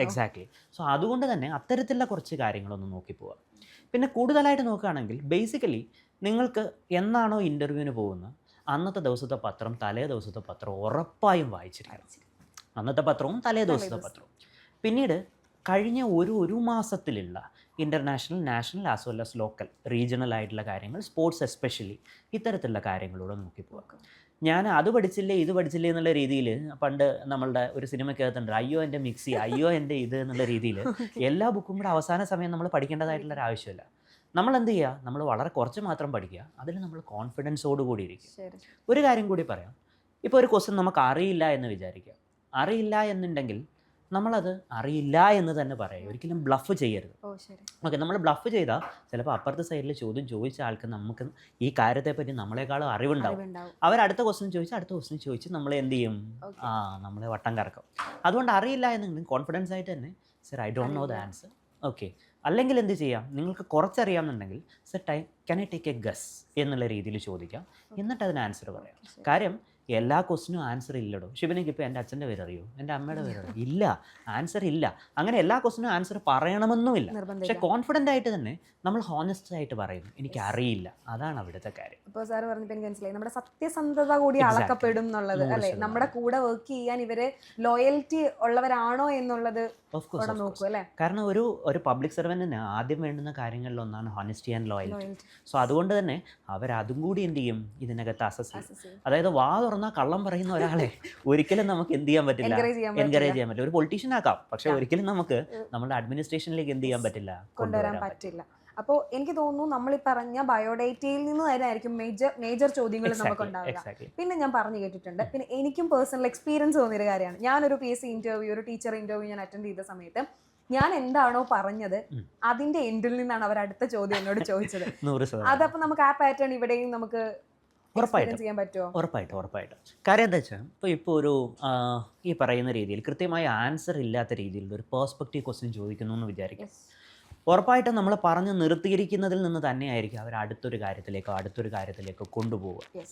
എക്സാക്ട്ലി. സോ അതുകൊണ്ട് തന്നെ അത്തരത്തിലുള്ള കുറച്ച് കാര്യങ്ങളൊന്ന് നോക്കി പോവാം. പിന്നെ കൂടുതലായിട്ട് നോക്കുകയാണെങ്കിൽ ബേസിക്കലി നിങ്ങൾക്ക് എന്നാണോ ഇൻ്റർവ്യൂവിന് പോകുന്നത് അന്നത്തെ ദിവസത്തെ പത്രം, തലേ ദിവസത്തെ പത്രം ഉറപ്പായും വായിച്ചിരിക്കണം. അന്നത്തെ പത്രവും തലേ ദിവസത്തെ പത്രവും. പിന്നീട് കഴിഞ്ഞ ഒരു മാസത്തിലുള്ള international, national as well as local, regional ആയിട്ടുള്ള കാര്യങ്ങൾ, സ്പോർട്സ് എസ്പെഷ്യലി ഇത്തരത്തിലുള്ള കാര്യങ്ങളൂടെ നോക്കി പോകാം. ഞാൻ അത് പഠിച്ചില്ലേ ഇത് പഠിച്ചില്ലേ എന്നുള്ള രീതിയിൽ പണ്ട് നമ്മളുടെ ഒരു സിനിമയ്ക്കകത്തുണ്ട്, അയ്യോ എൻ്റെ മിക്സി, അയ്യോ എൻ്റെ ഇത് എന്നുള്ള രീതിയിൽ എല്ലാ ബുക്കും കൂടെ അവസാന സമയം നമ്മൾ പഠിക്കേണ്ടതായിട്ടുള്ളൊരു ആവശ്യമില്ല. നമ്മൾ എന്ത് ചെയ്യുക, നമ്മൾ വളരെ കുറച്ച് മാത്രം പഠിക്കുക, അതിൽ നമ്മൾ കോൺഫിഡൻസോട് കൂടി ഇരിക്കും. ഒരു കാര്യം കൂടി പറയാം, ഇപ്പോൾ ഒരു ക്വസ്റ്റ്യൻ നമുക്ക് അറിയില്ല എന്ന് വിചാരിക്കുക. അറിയില്ല എന്നുണ്ടെങ്കിൽ നമ്മളത് അറിയില്ല എന്ന് തന്നെ പറയും, ഒരിക്കലും ബ്ലഫ് ചെയ്യരുത്. ഓക്കെ, നമ്മൾ ബ്ലഫ് ചെയ്താൽ ചിലപ്പോൾ അപ്പുറത്തെ സൈഡിൽ ചോദ്യം ചോദിച്ച ആൾക്ക് നമുക്ക് ഈ കാര്യത്തെപ്പറ്റി നമ്മളെക്കാളും അറിവുണ്ടാവും. അവരടുത്ത ക്വസ്റ്റ്യൻ ചോദിച്ചാൽ അടുത്ത ക്വസ്റ്റ്യൻ ചോദിച്ച് നമ്മളെ എന്ത് ചെയ്യും, നമ്മളെ വട്ടം കറക്കും. അതുകൊണ്ട് അറിയില്ല എന്നുണ്ടെങ്കിൽ കോൺഫിഡൻസ് ആയിട്ട് തന്നെ sir I don't know the answer. Okay, അല്ലെങ്കിൽ എന്ത് ചെയ്യാം, നിങ്ങൾക്ക് കുറച്ചറിയാമെന്നുണ്ടെങ്കിൽ sir can I take a guess എന്നുള്ള രീതിയിൽ ചോദിക്കാം, എന്നിട്ട് അതിന് ആൻസർ പറയാം. കാര്യം എല്ലാ ക്വസ്റ്റിനും ആൻസർ ഇല്ലടോ. ശിവനിക്ക് ഇപ്പോൾ എൻ്റെ അച്ഛൻ്റെ പേര് അറിയോ, എൻ്റെ അമ്മയുടെ പേര് അറിയോ, ഇല്ല, ആൻസർ ഇല്ല. അങ്ങനെ എല്ലാ ക്വസ്റ്റിനും ആൻസർ പറയണമെന്നുമില്ല. പക്ഷെ കോൺഫിഡൻ്റ് ആയിട്ട് തന്നെ നമ്മൾ ഹോണസ്റ്റ് ആയിട്ട് പറയുന്നു, എനിക്ക് അറിയില്ല, അതാണ് അവിടുത്തെ കാര്യം. ഇപ്പോൾ സാർ പറഞ്ഞപ്പോൾ എനിക്ക് മനസ്സിലായി, നമ്മുടെ സത്യസന്ധത കൂടി അളക്കപ്പെടും എന്നുള്ളത് അല്ലേ. നമ്മുടെ കൂടെ വർക്ക് ചെയ്യാൻ ഇവര് ലോയൽറ്റി ഉള്ളവരാണോ എന്നുള്ളത് നോക്കും അല്ലേ. കാരണം ഒരു പബ്ലിക് സർവൻറ്റിന് ആദ്യം വേണ്ടുന്ന കാര്യങ്ങളിലൊന്നാണ് ഹോണസ്റ്റി ആൻഡ് ലോയൽറ്റി. സോ അതുകൊണ്ട് തന്നെ അവരതും കൂടി എന്ത് ചെയ്യും, ഇതിനകത്ത് അസസ് ചെയ്യും. അതായത് വാ തുറന്നാൽ കള്ളം പറയുന്ന ഒരാളെ ഒരിക്കലും നമുക്ക് എന്ത് ചെയ്യാൻ പറ്റില്ല, എൻകറേജ് ചെയ്യാൻ പറ്റില്ല. ഒരു പൊളിറ്റീഷ്യൻ ആക്കാം, പക്ഷെ ഒരിക്കലും നമുക്ക് നമ്മുടെ അഡ്മിനിസ്ട്രേഷനിലേക്ക് എന്ത് ചെയ്യാൻ പറ്റില്ല, കൊണ്ടുവരാൻ പറ്റില്ല. അപ്പോൾ എനിക്ക് തോന്നുന്നു നമ്മൾ ഈ പറഞ്ഞ ബയോഡേറ്റയിൽ നിന്ന് തന്നെ ആയിരിക്കും മേജർ ചോദ്യങ്ങൾ നമുക്ക് ഉണ്ടാവുക. പിന്നെ ഞാൻ പറഞ്ഞു കേട്ടിട്ടുണ്ട്, പിന്നെ എനിക്കും പേഴ്സണൽ എക്സ്പീരിയൻസ് തോന്നിയൊരു കാര്യമാണ്, ഞാനൊരു PSC ഇന്റർവ്യൂ, ഒരു ടീച്ചർ ഇന്റർവ്യൂ ഞാൻ അറ്റൻഡ് ചെയ്ത സമയത്ത് ഞാൻ എന്താണോ പറഞ്ഞത് അതിന്റെ എൻഡിൽ നിന്നാണ് അവർ അടുത്ത ചോദ്യം എന്നോട് ചോദിച്ചത്. അതപ്പോൾ നമുക്ക് ആ പാറ്റേൺ ഇവിടെയും നമുക്ക് ചെയ്യാൻ പറ്റുമോ? ഉറപ്പായിട്ടും. കാര്യം എന്താ വെച്ചാൽ ഇപ്പോൾ ഒരു ഈ പറയുന്ന രീതിയിൽ കൃത്യമായ ആൻസർ ഇല്ലാത്ത രീതിയിലുള്ള ഒരു പേഴ്സ്പെക്റ്റീവ് ക്വസ്റ്റ്യൻ ചോദിക്കുന്നു എന്ന് വിചാരിക്കും. ഉറപ്പായിട്ടും നമ്മൾ പറഞ്ഞ് നിർത്തിയിരിക്കുന്നതിൽ നിന്ന് തന്നെയായിരിക്കും അവർ അടുത്തൊരു കാര്യത്തിലേക്കോ കൊണ്ടുപോവുക.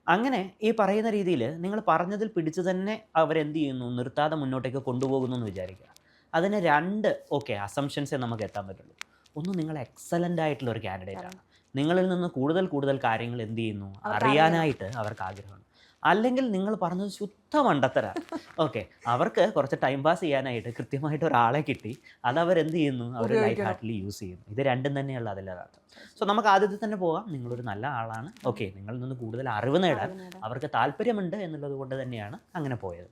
അങ്ങനെ ഈ പറയുന്ന രീതിയിൽ നിങ്ങൾ പറഞ്ഞതിൽ പിടിച്ച് തന്നെ അവരെന്ത് ചെയ്യുന്നു, നിർത്താതെ മുന്നോട്ടേക്ക് കൊണ്ടുപോകുന്നു എന്ന് വിചാരിക്കുക. അതിന് 2 അസംഷൻസേ നമുക്ക് എത്താൻ പറ്റുള്ളൂ. ഒന്ന്, നിങ്ങൾ എക്സലൻ്റ് ആയിട്ടുള്ള ഒരു കാൻഡിഡേറ്റ് ആണ്, നിങ്ങളിൽ നിന്ന് കൂടുതൽ കാര്യങ്ങൾ എന്ത് ചെയ്യുന്നു, അറിയാനായിട്ട് അവർക്ക് ആഗ്രഹമാണ്. അല്ലെങ്കിൽ നിങ്ങൾ പറഞ്ഞത് ശുദ്ധ മണ്ടത്തരാണ്. ഓക്കെ, അവർക്ക് കുറച്ച് ടൈം പാസ് ചെയ്യാനായിട്ട് കൃത്യമായിട്ട് ഒരാളെ കിട്ടി, അതവരെന്ത് ചെയ്യുന്നു, അവർ ലൈറ്റ് ഹാർട്ടിലി യൂസ് ചെയ്യുന്നു. ഇത് രണ്ടും തന്നെയുള്ള അതിൻ്റെ അർത്ഥം. സോ നമുക്ക് ആദ്യത്തിൽ തന്നെ പോകാം, നിങ്ങളൊരു നല്ല ആളാണ്, ഓക്കെ, നിങ്ങളിൽ നിന്ന് കൂടുതൽ അറിവ് നേടാൻ അവർക്ക് താല്പര്യമുണ്ട് എന്നുള്ളത് കൊണ്ട് തന്നെയാണ് അങ്ങനെ പോയത്.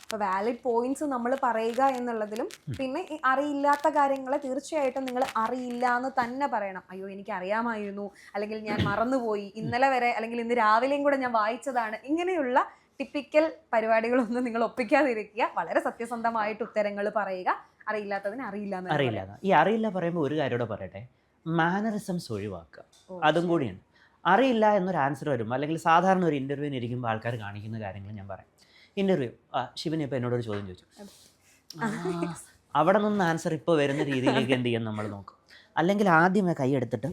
അപ്പോൾ വാലിഡ് പോയിന്റ്സ് നമ്മൾ പറയുക എന്നുള്ളതിലും, പിന്നെ ഈ അറിയില്ലാത്ത കാര്യങ്ങളെ തീർച്ചയായിട്ടും നിങ്ങൾ അറിയില്ല എന്ന് തന്നെ പറയണം. അയ്യോ എനിക്ക് അറിയാമായിരുന്നു, അല്ലെങ്കിൽ ഞാൻ മറന്നുപോയി, ഇന്നലെ വരെ അല്ലെങ്കിൽ ഇന്ന് രാവിലെയും കൂടെ ഞാൻ വായിച്ചതാണ്. ഇങ്ങനെയുള്ള ടിപ്പിക്കൽ പരിപാടികളൊന്നും നിങ്ങൾ ഒപ്പിക്കാതിരിക്കുക. വളരെ സത്യസന്ധമായിട്ട് ഉത്തരങ്ങൾ പറയുക. അറിയില്ലാത്തതിന് അറിയില്ല. ഈ അറിയില്ല പറയുമ്പോൾ ഒരു കാര്യം കൂടെ പറയട്ടെ, മാനറിസംസ് ഒഴിവാക്കുക, അതും കൂടിയാണ്. അറിയില്ല എന്നൊരു ആൻസർ വരും, അല്ലെങ്കിൽ സാധാരണ ഒരു ഇൻ്റർവ്യൂവിന് ഇരിക്കുമ്പോൾ ആൾക്കാർ കാണിക്കുന്ന കാര്യങ്ങൾ ഞാൻ പറയാം. ഇൻ്റർവ്യൂ, ശിവൻ ഇപ്പോൾ എന്നോടൊരു ചോദ്യം ചോദിച്ചു, അവിടെ നിന്ന് ആൻസർ ഇപ്പോൾ വരുന്ന രീതിയിലേക്ക് എന്ത് ചെയ്യാൻ നമ്മൾ നോക്കും. അല്ലെങ്കിൽ ആദ്യമേ കൈ എടുത്തിട്ട്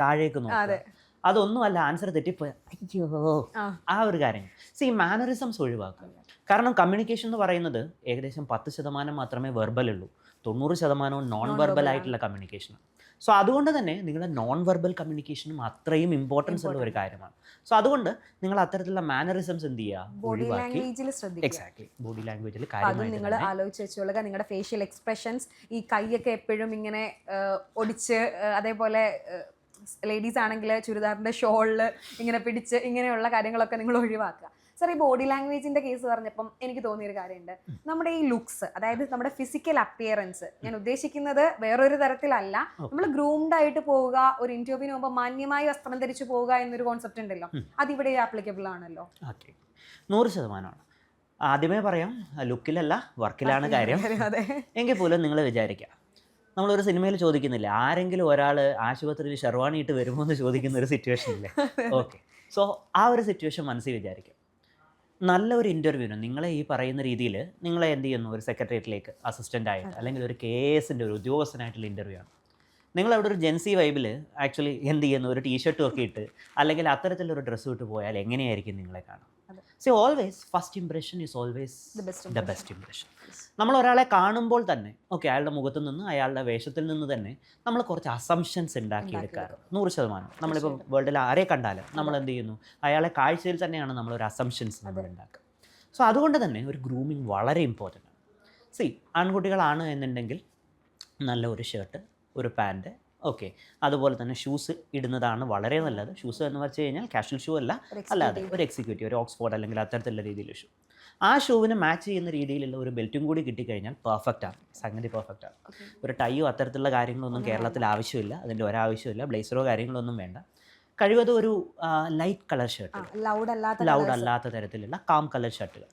താഴേക്ക് നോക്കുക, അതൊന്നുമല്ല ആൻസർ തെറ്റിപ്പോയ അയ്യോ ആ ഒരു കാര്യം. ഈ മാനറിസംസ് ഒഴിവാക്കുക. കാരണം കമ്മ്യൂണിക്കേഷൻ എന്ന് പറയുന്നത് ഏകദേശം 10% മാത്രമേ വെർബൽ ഉള്ളൂ, 90% നോൺ വെർബൽ ആയിട്ടുള്ള കമ്മ്യൂണിക്കേഷനാണ്. സോ അതുകൊണ്ട് തന്നെ നിങ്ങളുടെ നോൺ വെർബൽ കമ്മ്യൂണിക്കേഷനും അത്രയും ഇമ്പോർട്ടൻസ് ഉള്ള ഒരു കാര്യമാണ്. സോ അതുകൊണ്ട് നിങ്ങൾ അത്തരത്തിലുള്ള മാനറിസംസ് എന്ത് ചെയ്യുക, ഒഴിവാക്കി. എക്സാക്ട്ലി, ബോഡി ലാംഗ്വേജിൽ നിങ്ങൾ ആലോചിച്ച് വെച്ചോളുക. നിങ്ങളുടെ ഫേഷ്യൽ എക്സ്പ്രഷൻസ്, ഈ കൈയൊക്കെ എപ്പോഴും ഇങ്ങനെ ഒടിച്ച്, അതേപോലെ ലേഡീസ് ആണെങ്കിൽ ചുരിദാറിൻ്റെ ഷോളിൽ ഇങ്ങനെ പിടിച്ച്, ഇങ്ങനെയുള്ള കാര്യങ്ങളൊക്കെ നിങ്ങൾ ഒഴിവാക്കുക. സാർ, ഈ ബോഡി ലാംഗ്വേജിന്റെ കേസ് പറഞ്ഞപ്പം എനിക്ക് തോന്നിയൊരു കാര്യമുണ്ട്. നമ്മുടെ ഈ ലുക്സ്, അതായത് നമ്മുടെ ഫിസിക്കൽ അപ്പിയറൻസ്, ഞാൻ ഉദ്ദേശിക്കുന്നത് വേറൊരു തരത്തിലല്ല. നമ്മൾ ഗ്രൂംഡ് ആയിട്ട് പോവുക, ഒരു ഇന്റർവ്യൂവിന് പോകുമ്പോൾ മാന്യമായി വസ്ത്രം ധരിച്ചു പോവുക എന്നൊരു കോൺസെപ്റ്റ് ഉണ്ടല്ലോ, അതിവിടെ ആപ്ലിക്കബിൾ ആണല്ലോ. 100%. ആദ്യമേ പറയാം, ലുക്കിലല്ല വർക്കിലാണ് കാര്യം. എങ്കിൽ പോലും നിങ്ങൾ വിചാരിക്കുക, നമ്മളൊരു സിനിമയിൽ ചോദിക്കുന്നില്ല, ആരെങ്കിലും ഒരാൾ ആശുപത്രിയിൽ ഷെർവാണി ഇട്ട് വരുമോ എന്ന് ചോദിക്കുന്ന ഒരു സിറ്റുവേഷൻ ഇല്ലേ? ഓക്കെ, സോ ആ ഒരു സിറ്റുവേഷൻ മനസ്സിൽ വിചാരിക്കും. നല്ലൊരു ഇൻ്റർവ്യൂവിന് നിങ്ങളെ ഈ പറയുന്ന രീതിയിൽ നിങ്ങളെ എന്ത് ചെയ്യുന്നു, ഒരു സെക്രട്ടേറിയറ്റിലേക്ക് അസിസ്റ്റൻ്റ് ആയിട്ട് അല്ലെങ്കിൽ ഒരു കേസിൻ്റെ ഒരു ഉദ്യോഗസ്ഥനായിട്ടുള്ള ഇൻ്റർവ്യൂ ആണ്. നിങ്ങളവിടെ ഒരു ജെൻസി വൈബിൽ ആക്ച്വലി എന്ത് ചെയ്യുന്നു, ഒരു ടീഷർട്ടും ഒക്കെ ഇട്ട് അല്ലെങ്കിൽ അത്തരത്തിലൊരു ഡ്രസ്സ് ഇട്ട് പോയാൽ എങ്ങനെയായിരിക്കും നിങ്ങളെ കാണാം? So always first impression is always the best impression. നമ്മൾ ഒരാളെ കാണുമ്പോൾ തന്നെ ഓക്കെ, അയാളുടെ മുഖത്ത് നിന്ന്, അയാളുടെ വേഷത്തിൽ നിന്ന് തന്നെ നമ്മൾ കുറച്ച് അസംഷൻസ് ഉണ്ടാക്കിയെടുക്കാറ് 100%. നമ്മളിപ്പോൾ വേൾഡിൽ ആരെ കണ്ടാലും നമ്മൾ എന്ത് ചെയ്യുന്നു, അയാളെ കാഴ്ചയിൽ തന്നെയാണ് നമ്മളൊരു അസംഷൻസ് നമ്മൾ ഉണ്ടാക്കുക. സോ അതുകൊണ്ട് തന്നെ ഒരു ഗ്രൂമിങ് വളരെ ഇമ്പോർട്ടൻ്റ് ആണ്. ആൺകുട്ടികളാണ് എന്നുണ്ടെങ്കിൽ നല്ല ഒരു ഷർട്ട്, ഒരു പാൻറ്റ്, ഓക്കെ, അതുപോലെ തന്നെ ഷൂസ് ഇടുന്നതാണ് വളരെ നല്ലത്. ഷൂസ് എന്ന് വെച്ച് കഴിഞ്ഞാൽ കാഷ്വൽ ഷൂ അല്ല, അല്ലാതെ ഒരു എക്സിക്യൂട്ടീവ്, ഒരു ഓക്സ്ഫോർഡ് അല്ലെങ്കിൽ അത്തരത്തിലുള്ള രീതിയിലുള്ള ഷൂ. ആ ഷൂവിന് മാച്ച് ചെയ്യുന്ന രീതിയിലുള്ള ഒരു ബെൽറ്റും കൂടി കിട്ടിക്കഴിഞ്ഞാൽ പെർഫെക്റ്റാണ്, സംഗതി പെർഫെക്റ്റാണ്. ഒരു ടൈയോ അത്തരത്തിലുള്ള കാര്യങ്ങളൊന്നും കേരളത്തിൽ ആവശ്യമില്ല, അതിൻ്റെ ഒരാവശ്യമില്ല. ബ്ലേസറോ കാര്യങ്ങളൊന്നും വേണ്ട. കഴിവതും ഒരു ലൈറ്റ് കളർ ഷർട്ട്, ലൗഡ് അല്ലാത്ത തരത്തിലുള്ള കാം കളർ ഷർട്ടുകൾ.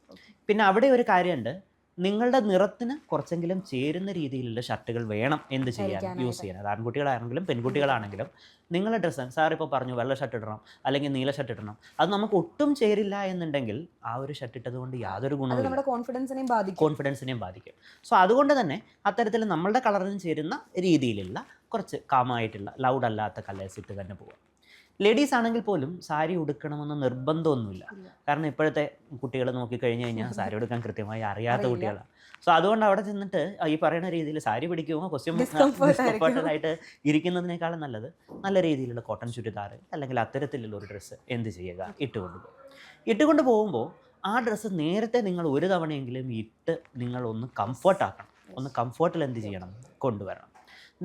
പിന്നെ അവിടെ ഒരു കാര്യമുണ്ട്, നിങ്ങളുടെ നിറത്തിന് കുറച്ചെങ്കിലും ചേരുന്ന രീതിയിലുള്ള ഷർട്ടുകൾ വേണം എന്ത് ചെയ്യാൻ, യൂസ് ചെയ്യാൻ. അത് ആൺകുട്ടികളാണെങ്കിലും പെൺകുട്ടികളാണെങ്കിലും നിങ്ങളുടെ ഡ്രസ്സ്, സാർ ഇപ്പോൾ പറഞ്ഞു വെള്ള ഷർട്ട് ഇടണം അല്ലെങ്കിൽ നീല ഷർട്ട് ഇടണം, അത് നമുക്ക് ഒട്ടും ചേരില്ല എന്നുണ്ടെങ്കിൽ ആ ഒരു ഷർട്ട് ഇട്ടതുകൊണ്ട് യാതൊരു ഗുണവും, കോൺഫിഡൻസിനെയും ബാധിക്കും. സോ അതുകൊണ്ട് തന്നെ അത്തരത്തിൽ നമ്മളുടെ കളറിന് ചേരുന്ന രീതിയിലുള്ള കുറച്ച് കാമായിട്ടുള്ള ലൗഡ് അല്ലാത്ത കളേഴ്സ് ഇട്ട് തന്നെ പോവുക. ലേഡീസ് ആണെങ്കിൽ പോലും സാരി ഉടുക്കണമെന്ന് നിർബന്ധമൊന്നുമില്ല. കാരണം ഇപ്പോഴത്തെ കുട്ടികൾ നോക്കിക്കഴിഞ്ഞ് കഴിഞ്ഞാൽ സാരി ഉടുക്കാൻ കൃത്യമായി അറിയാത്ത കുട്ടികളാണ്. സോ അതുകൊണ്ട് അവിടെ ചെന്നിട്ട് ഈ പറയുന്ന രീതിയിൽ സാരി പിടിക്കുമോ, ഡിസ്കംഫർട്ടായിട്ട് ഇരിക്കുന്നതിനേക്കാളും നല്ലത് നല്ല രീതിയിലുള്ള കോട്ടൺ ചുരിദാർ അല്ലെങ്കിൽ അത്തരത്തിലുള്ള ഒരു ഡ്രസ്സ് എന്ത് ചെയ്യുക, ഇട്ടുകൊണ്ട് പോകുമ്പോൾ ആ ഡ്രസ്സ് നേരത്തെ നിങ്ങൾ ഒരു തവണയെങ്കിലും ഇട്ട് നിങ്ങളൊന്ന് കംഫർട്ടാക്കണം. ഒന്ന് കംഫർട്ടിൽ എന്ത് ചെയ്യണം, കൊണ്ടുവരണം.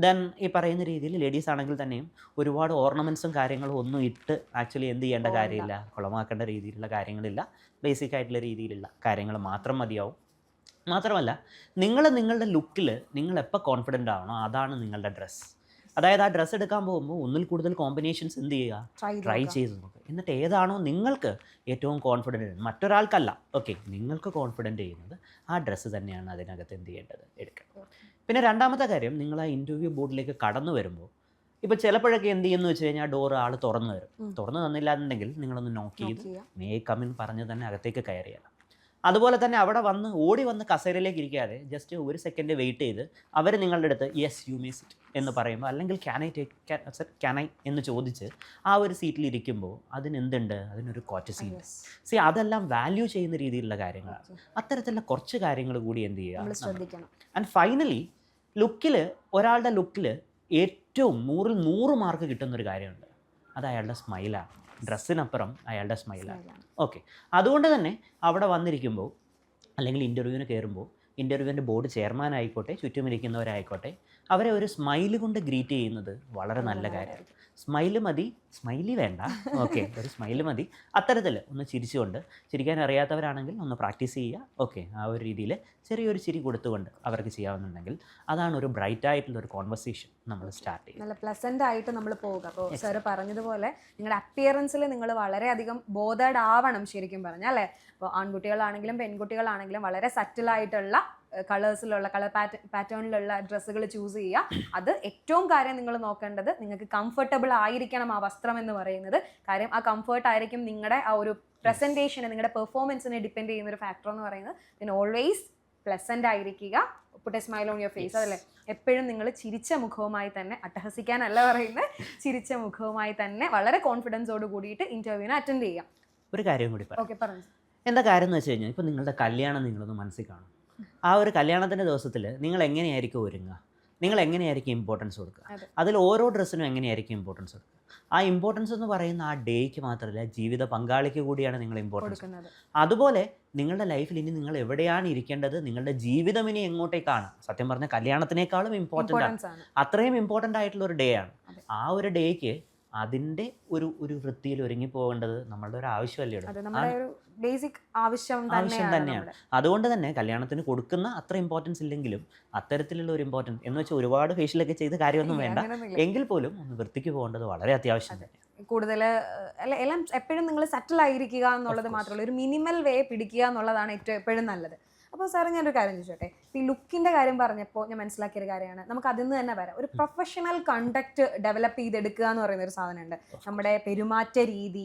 ദെൻ ഈ പറയുന്ന രീതിയിൽ ലേഡീസ് ആണെങ്കിൽ തന്നെയും ഒരുപാട് ഓർണമെൻറ്റ്സും കാര്യങ്ങളും ഒന്നും ഇട്ട് ആക്ച്വലി എന്ത് ചെയ്യേണ്ട കാര്യമില്ല, കുളമാക്കേണ്ട രീതിയിലുള്ള കാര്യങ്ങളില്ല. ബേസിക് ആയിട്ടുള്ള രീതിയിലുള്ള കാര്യങ്ങൾ മാത്രം മതിയാവും. മാത്രമല്ല, നിങ്ങളുടെ ലുക്കിൽ നിങ്ങൾ എപ്പോൾ കോൺഫിഡൻ്റ് ആവണോ അതാണ് നിങ്ങളുടെ ഡ്രസ്സ്. അതായത് ആ ഡ്രസ്സ് എടുക്കാൻ പോകുമ്പോൾ ഒന്നിൽ കൂടുതൽ കോമ്പിനേഷൻസ് എന്ത് ചെയ്യുക, ട്രൈ ചെയ്ത് നോക്കുക. എന്നിട്ട് ഏതാണോ നിങ്ങൾക്ക് ഏറ്റവും കോൺഫിഡൻറ്റ്, മറ്റൊരാൾക്കല്ല, ഓക്കെ, നിങ്ങൾക്ക് കോൺഫിഡൻറ്റ് ചെയ്യുന്നത് ആ ഡ്രസ്സ് തന്നെയാണ് അതിനകത്ത് എന്ത് ചെയ്യേണ്ടത്, എടുക്കുക. പിന്നെ രണ്ടാമത്തെ കാര്യം, നിങ്ങൾ ആ ഇൻ്റർവ്യൂ ബോർഡിലേക്ക് കടന്നു വരുമ്പോൾ ഇപ്പോൾ ചിലപ്പോഴൊക്കെ എന്ത് ചെയ്യുമെന്ന് വെച്ച് കഴിഞ്ഞാൽ ഡോർ ആൾ തുറന്നു വരും. തുറന്നു തന്നില്ല എന്നുണ്ടെങ്കിൽ നിങ്ങളൊന്ന് നോക്ക് ചെയ്ത് മേ കമിൻ പറഞ്ഞ് തന്നെ അകത്തേക്ക് കയറിയാൽ. അതുപോലെ തന്നെ അവിടെ ഓടി വന്ന് കസേരയിലേക്ക് ഇരിക്കാതെ ജസ്റ്റ് ഒരു സെക്കൻഡ് വെയിറ്റ് ചെയ്ത് അവർ നിങ്ങളുടെ അടുത്ത് യെസ് യു മേ സിറ്റ് എന്ന് പറയുമ്പോൾ, അല്ലെങ്കിൽ ക്യാൻ ഐ എന്ന് ചോദിച്ച് ആ ഒരു സീറ്റിൽ ഇരിക്കുമ്പോൾ അതിനെന്തുണ്ട്, അതിനൊരു കോർട്ടസി ഉണ്ട്. അതെല്ലാം വാല്യൂ ചെയ്യുന്ന രീതിയിലുള്ള കാര്യങ്ങളാണ്. അത്തരത്തിലുള്ള കുറച്ച് കാര്യങ്ങൾ കൂടി എന്ത് ചെയ്യുക, ശ്രദ്ധിക്കണം. ആൻഡ് ഫൈനലി ഒരാളുടെ ലുക്കിൽ ഏറ്റവും 100ൽ 100 മാർക്ക് കിട്ടുന്നൊരു കാര്യമുണ്ട്, അത് അയാളുടെ സ്മൈലാണ്. ഡ്രസ്സിനപ്പുറം അയാളുടെ സ്മൈലാണ്. ഓക്കെ, അതുകൊണ്ട് തന്നെ അവിടെ വന്നിരിക്കുമ്പോൾ അല്ലെങ്കിൽ ഇൻ്റർവ്യൂവിന് കയറുമ്പോൾ ഇൻ്റർവ്യൂവിൻ്റെ ബോർഡ് ചെയർമാൻ ആയിക്കോട്ടെ, ചുറ്റുമിരിക്കുന്നവരായിക്കോട്ടെ, അവരെ ഒരു സ്മൈല് കൊണ്ട് ഗ്രീറ്റ് ചെയ്യുന്നത് വളരെ നല്ല കാര്യമാണ്. സ്മൈല് മതി, സ്മൈലി വേണ്ട, ഓക്കെ, ഒരു സ്മൈല് മതി. അത്തരത്തിൽ ഒന്ന് ചിരിക്കാൻ അറിയാത്തവരാണെങ്കിൽ ഒന്ന് പ്രാക്ടീസ് ചെയ്യുക. ഓക്കെ, ആ ഒരു രീതിയിൽ ചെറിയൊരു ചിരി കൊടുത്തുകൊണ്ട് അവർക്ക് ചെയ്യാവുന്നുണ്ടെങ്കിൽ അതാണ് ഒരു ബ്രൈറ്റ് ആയിട്ടുള്ള ഒരു കോൺവെർസേഷൻ നമ്മൾ സ്റ്റാർട്ട് ചെയ്യും. നല്ല പ്ലസൻ്റ് ആയിട്ട് നമ്മൾ പോവുക. അപ്പോൾ സാറ് പറഞ്ഞതുപോലെ നിങ്ങളുടെ അപ്പിയറൻസിൽ നിങ്ങൾ വളരെയധികം ബോധേഡ് ആവണം ശരിക്കും പറഞ്ഞാൽ, അല്ലേ? അപ്പോൾ ആൺകുട്ടികളാണെങ്കിലും പെൺകുട്ടികളാണെങ്കിലും വളരെ സറ്റിലായിട്ടുള്ള കളേഴ്സിലുള്ള കളർ പാറ്റേണിലുള്ള ഡ്രസ്സുകൾ ചൂസ് ചെയ്യുക. അത് ഏറ്റവും കാര്യം നിങ്ങൾ നോക്കേണ്ടത്, നിങ്ങൾക്ക് കംഫർട്ടബിൾ ആയിരിക്കണം ആ വസ്ത്രം എന്ന് പറയുന്നത്. കാര്യം ആ കംഫർട്ട് ആയിരിക്കും നിങ്ങളുടെ ആ ഒരു പ്രസൻറ്റേഷനെ, നിങ്ങളുടെ പെർഫോമൻസിനെ ഡിപ്പെൻഡ് ചെയ്യുന്ന ഒരു ഫാക്ടർ എന്ന് പറയുന്നത്. പിന്നെ ഓൾവേസ് പ്ലസൻ്റ് ആയിരിക്കുക, put a smile on your face, അതല്ലേ? എപ്പോഴും നിങ്ങൾ ചിരിച്ച മുഖവുമായി തന്നെ, അട്ടഹസിക്കാനല്ല പറയുന്നത്, ചിരിച്ച മുഖവുമായി തന്നെ വളരെ കോൺഫിഡൻസോട് കൂടിയിട്ട് ഇന്റർവ്യൂവിനെ അറ്റൻഡ് ചെയ്യാം. ഒരു കാര്യം കൂടി പറയാം. ഓക്കെ, പറഞ്ഞു. എന്താ കാര്യം എന്ന് വെച്ച് കഴിഞ്ഞാൽ, ഇപ്പോൾ നിങ്ങളുടെ കല്യാണം നിങ്ങളൊന്ന് മനസ്സിൽ കാണും. ആ ഒരു കല്യാണത്തിൻ്റെ ദിവസത്തിൽ നിങ്ങൾ എങ്ങനെയായിരിക്കും ഒരുങ്ങുക, നിങ്ങൾ എങ്ങനെയായിരിക്കും ഇമ്പോർട്ടൻസ് കൊടുക്കുക, അതിൽ ഓരോ ഡ്രസ്സിനും എങ്ങനെയായിരിക്കും ഇമ്പോർട്ടൻസ് കൊടുക്കുക. ആ ഇമ്പോർട്ടൻസ് എന്ന് പറയുന്ന ആ ഡേക്ക് മാത്രമല്ല, ജീവിത പങ്കാളിക്ക് കൂടിയാണ് നിങ്ങൾ ഇമ്പോർട്ടൻസ് കൊടുക്കുന്നത്. അതുപോലെ നിങ്ങളുടെ ലൈഫിൽ ഇനി നിങ്ങൾ എവിടെയാണ് ഇരിക്കേണ്ടത്, നിങ്ങളുടെ ജീവിതം ഇനി എങ്ങോട്ടേക്കാണ്, സത്യം പറഞ്ഞാൽ കല്യാണത്തിനേക്കാളും ഇമ്പോർട്ടൻ്റ് ആണ്. അത്രയും ഇമ്പോർട്ടൻ്റ് ആയിട്ടുള്ള ഒരു ഡേ ആണ്. ആ ഒരു ഡേക്ക് അതിൻ്റെ ഒരു വൃത്തിയിൽ ഒരുങ്ങി പോകേണ്ടത് നമ്മളുടെ ഒരു ആവശ്യമല്ലേ, ബേസിക് ആവശ്യം തന്നെയാണ്. അതുകൊണ്ട് തന്നെ കല്യാണത്തിന് കൊടുക്കുന്ന അത്ര ഇമ്പോർട്ടൻസ് ഇല്ലെങ്കിലും അത്തരത്തിലുള്ള ഒരു ഇമ്പോർട്ടൻസ് എന്ന് വെച്ചാൽ ഒരുപാട് ഫേഷ്യലൊക്കെ ചെയ്ത് കാര്യമൊന്നും വേണ്ട, എങ്കിൽ പോലും ഒന്ന് വൃത്തിക്ക് പോകേണ്ടത് വളരെ അത്യാവശ്യം തന്നെ. കൂടുതൽ എല്ലാം എപ്പോഴും നിങ്ങൾ സെറ്റിൽ ആയിരിക്കുക എന്നുള്ളത് മാത്രമല്ല, ഒരു മിനിമൽ വേ പിടിക്കുക എന്നുള്ളതാണ് ഏറ്റവും എപ്പോഴും നല്ലത്. അപ്പോൾ സാറ് ഞാനൊരു കാര്യം ചോദിച്ചോട്ടെ, ഈ ലുക്കിൻ്റെ കാര്യം പറഞ്ഞപ്പോൾ ഞാൻ മനസ്സിലാക്കിയൊരു കാര്യമാണ്, നമുക്ക് അതിൽ നിന്ന് തന്നെ വരാം. ഒരു പ്രൊഫഷണൽ കണ്ടക്ട് ഡെവലപ്പ് ചെയ്തെടുക്കുക എന്ന് പറയുന്ന ഒരു സാധനമുണ്ട്. നമ്മുടെ പെരുമാറ്റ രീതി,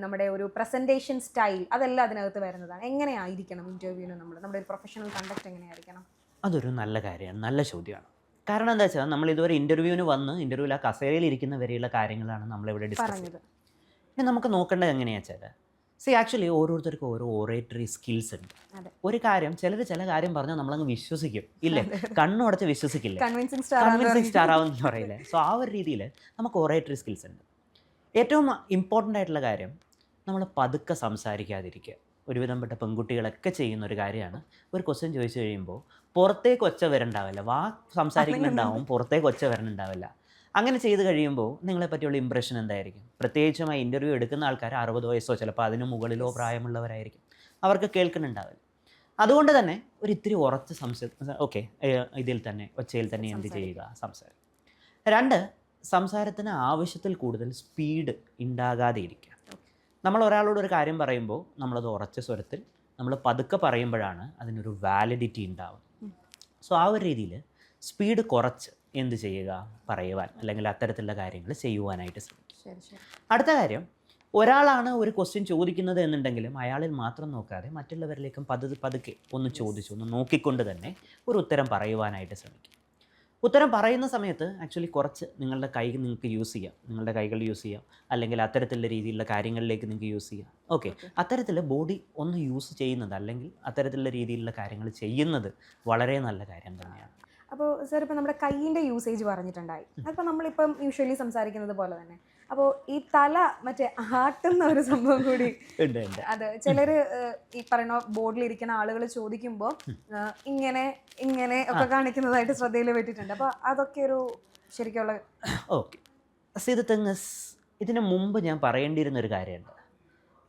നമ്മുടെ ഒരു പ്രസൻറ്റേഷൻ സ്റ്റൈൽ, അതെല്ലാം അതിനകത്ത് വരുന്നതാണ്. എങ്ങനെയായിരിക്കണം ഇൻ്റർവ്യൂവിന് നമ്മുടെ ഒരു പ്രൊഫഷണൽ കണ്ടക്ട് എങ്ങനെയായിരിക്കണം? അതൊരു നല്ല കാര്യമാണ്, നല്ല ചോദ്യമാണ്. കാരണം എന്താ വെച്ചാൽ, നമ്മൾ ഇതുവരെ ഇൻ്റർവ്യൂവിന് വന്ന് ഇൻ്റർവ്യൂവിൽ ആ കസേരയിൽ ഇരിക്കുന്ന വരെയുള്ള കാര്യങ്ങളാണ് നമ്മളിവിടെ ഡിസ്കസ് ചെയ്തത്. ഇനി നമുക്ക് നോക്കേണ്ടത് എങ്ങനെയാണെന്ന് വെച്ചാൽ, ആക്ച്വലി ഓരോരുത്തർക്കും ഓരോ ഓറേറ്ററി സ്കിൽസ് ഉണ്ട്. ഒരു കാര്യം ചില കാര്യം പറഞ്ഞാൽ നമ്മളങ്ങ് വിശ്വസിക്കും, ഇല്ലേ? കണ്ണുടച്ച് വിശ്വസിക്കില്ല, കൺവിൻസിങ് സ്റ്റാർ ആവുമെന്ന് പറയില്ലേ? സോ ആ ഒരു രീതിയിൽ നമുക്ക് ഓറേറ്ററി സ്കിൽസ് ഉണ്ട്. ഏറ്റവും ഇമ്പോർട്ടൻ്റ് ആയിട്ടുള്ള കാര്യം, നമ്മൾ പതുക്കെ സംസാരിക്കാതിരിക്കുക. ഒരുവിധംപ്പെട്ട പെൺകുട്ടികളൊക്കെ ചെയ്യുന്ന ഒരു കാര്യമാണ്, ഒരു ക്വസ്റ്റ്യൻ ചോദിച്ചു കഴിയുമ്പോൾ പുറത്തേക്ക് ഒച്ച വരണ്ടാവില്ല, സംസാരിക്കുന്നുണ്ടാവും, പുറത്തേക്ക് ഒച്ച വരണുണ്ടാവില്ല. അങ്ങനെ ചെയ്ത് കഴിയുമ്പോൾ നിങ്ങളെ പറ്റിയുള്ള ഇമ്പ്രഷൻ എന്തായിരിക്കും? പ്രത്യേകിച്ചും ആ ഇൻ്റർവ്യൂ എടുക്കുന്ന ആൾക്കാർ 60 വയസ്സോ ചിലപ്പോൾ അതിന് മുകളിലോ പ്രായമുള്ളവരായിരിക്കും, അവർക്ക് കേൾക്കുന്നുണ്ടാവില്ല. അതുകൊണ്ട് തന്നെ ഒരു ഇത്തിരി ഉറച്ച് ഓക്കെ, ഇതിൽ തന്നെ ഒച്ചയിൽ തന്നെ എന്ത് ചെയ്യുക, സംസാരം. 2, സംസാരത്തിന് ആവശ്യത്തിൽ കൂടുതൽ സ്പീഡ് ഉണ്ടാകാതെ ഇരിക്കുക. നമ്മൾ ഒരാളോട് ഒരു കാര്യം പറയുമ്പോൾ നമ്മളത് ഉറച്ച സ്വരത്തിൽ നമ്മൾ പതുക്കെ പറയുമ്പോഴാണ് അതിനൊരു വാലിഡിറ്റി ഉണ്ടാവുന്നത്. സോ ആ ഒരു രീതിയിൽ സ്പീഡ് കുറച്ച് എന്ത് ചെയ്യുക, പറയുവാൻ അല്ലെങ്കിൽ അത്തരത്തിലുള്ള കാര്യങ്ങൾ ചെയ്യുവാനായിട്ട് ശ്രമിക്കും. അടുത്ത കാര്യം, ഒരാളാണ് ഒരു ക്വസ്റ്റ്യൻ ചോദിക്കുന്നത് എന്നുണ്ടെങ്കിലും അയാളിൽ മാത്രം നോക്കാതെ മറ്റുള്ളവരിലേക്കും പതുക്കെ ഒന്ന് ചോദിച്ചു, ഒന്ന് നോക്കിക്കൊണ്ട് തന്നെ ഒരു ഉത്തരം പറയുവാനായിട്ട് ശ്രമിക്കും. ഉത്തരം പറയുന്ന സമയത്ത് ആക്ച്വലി കുറച്ച് നിങ്ങളുടെ കൈ നിങ്ങൾക്ക് യൂസ് ചെയ്യാം, നിങ്ങളുടെ കൈകൾ യൂസ് ചെയ്യാം, അല്ലെങ്കിൽ അത്തരത്തിലുള്ള രീതിയിലുള്ള കാര്യങ്ങളിലേക്ക് നിങ്ങൾക്ക് യൂസ് ചെയ്യാം. ഓക്കെ, അത്തരത്തിൽ ബോഡി ഒന്ന് യൂസ് ചെയ്യുന്നത് അല്ലെങ്കിൽ അത്തരത്തിലുള്ള രീതിയിലുള്ള കാര്യങ്ങൾ ചെയ്യുന്നത് വളരെ നല്ല കാര്യം തന്നെയാണ്. അപ്പോൾ സാർ, ഇപ്പോൾ നമ്മുടെ കൈയിൻ്റെ യൂസേജ് പറഞ്ഞിട്ടുണ്ടായി. അപ്പോൾ നമ്മളിപ്പം യൂഷ്വലി സംസാരിക്കുന്നത് പോലെ തന്നെ, അപ്പോൾ ഈ തല മറ്റേ ആട്ടുന്ന ഒരു സംഭവം കൂടി അത് ചിലർ ഈ പറയുന്ന ബോർഡിലിരിക്കുന്ന ആളുകൾ ചോദിക്കുമ്പോൾ ഇങ്ങനെ ഒക്കെ കാണിക്കുന്നതായിട്ട് ശ്രദ്ധയിൽ പെട്ടിട്ടുണ്ട്. അപ്പോൾ അതൊക്കെ ഒരു ശരിക്കുള്ള ഓക്കെ. ഇതിന് മുമ്പ് ഞാൻ പറയേണ്ടിയിരുന്ന ഒരു കാര്യമുണ്ട്.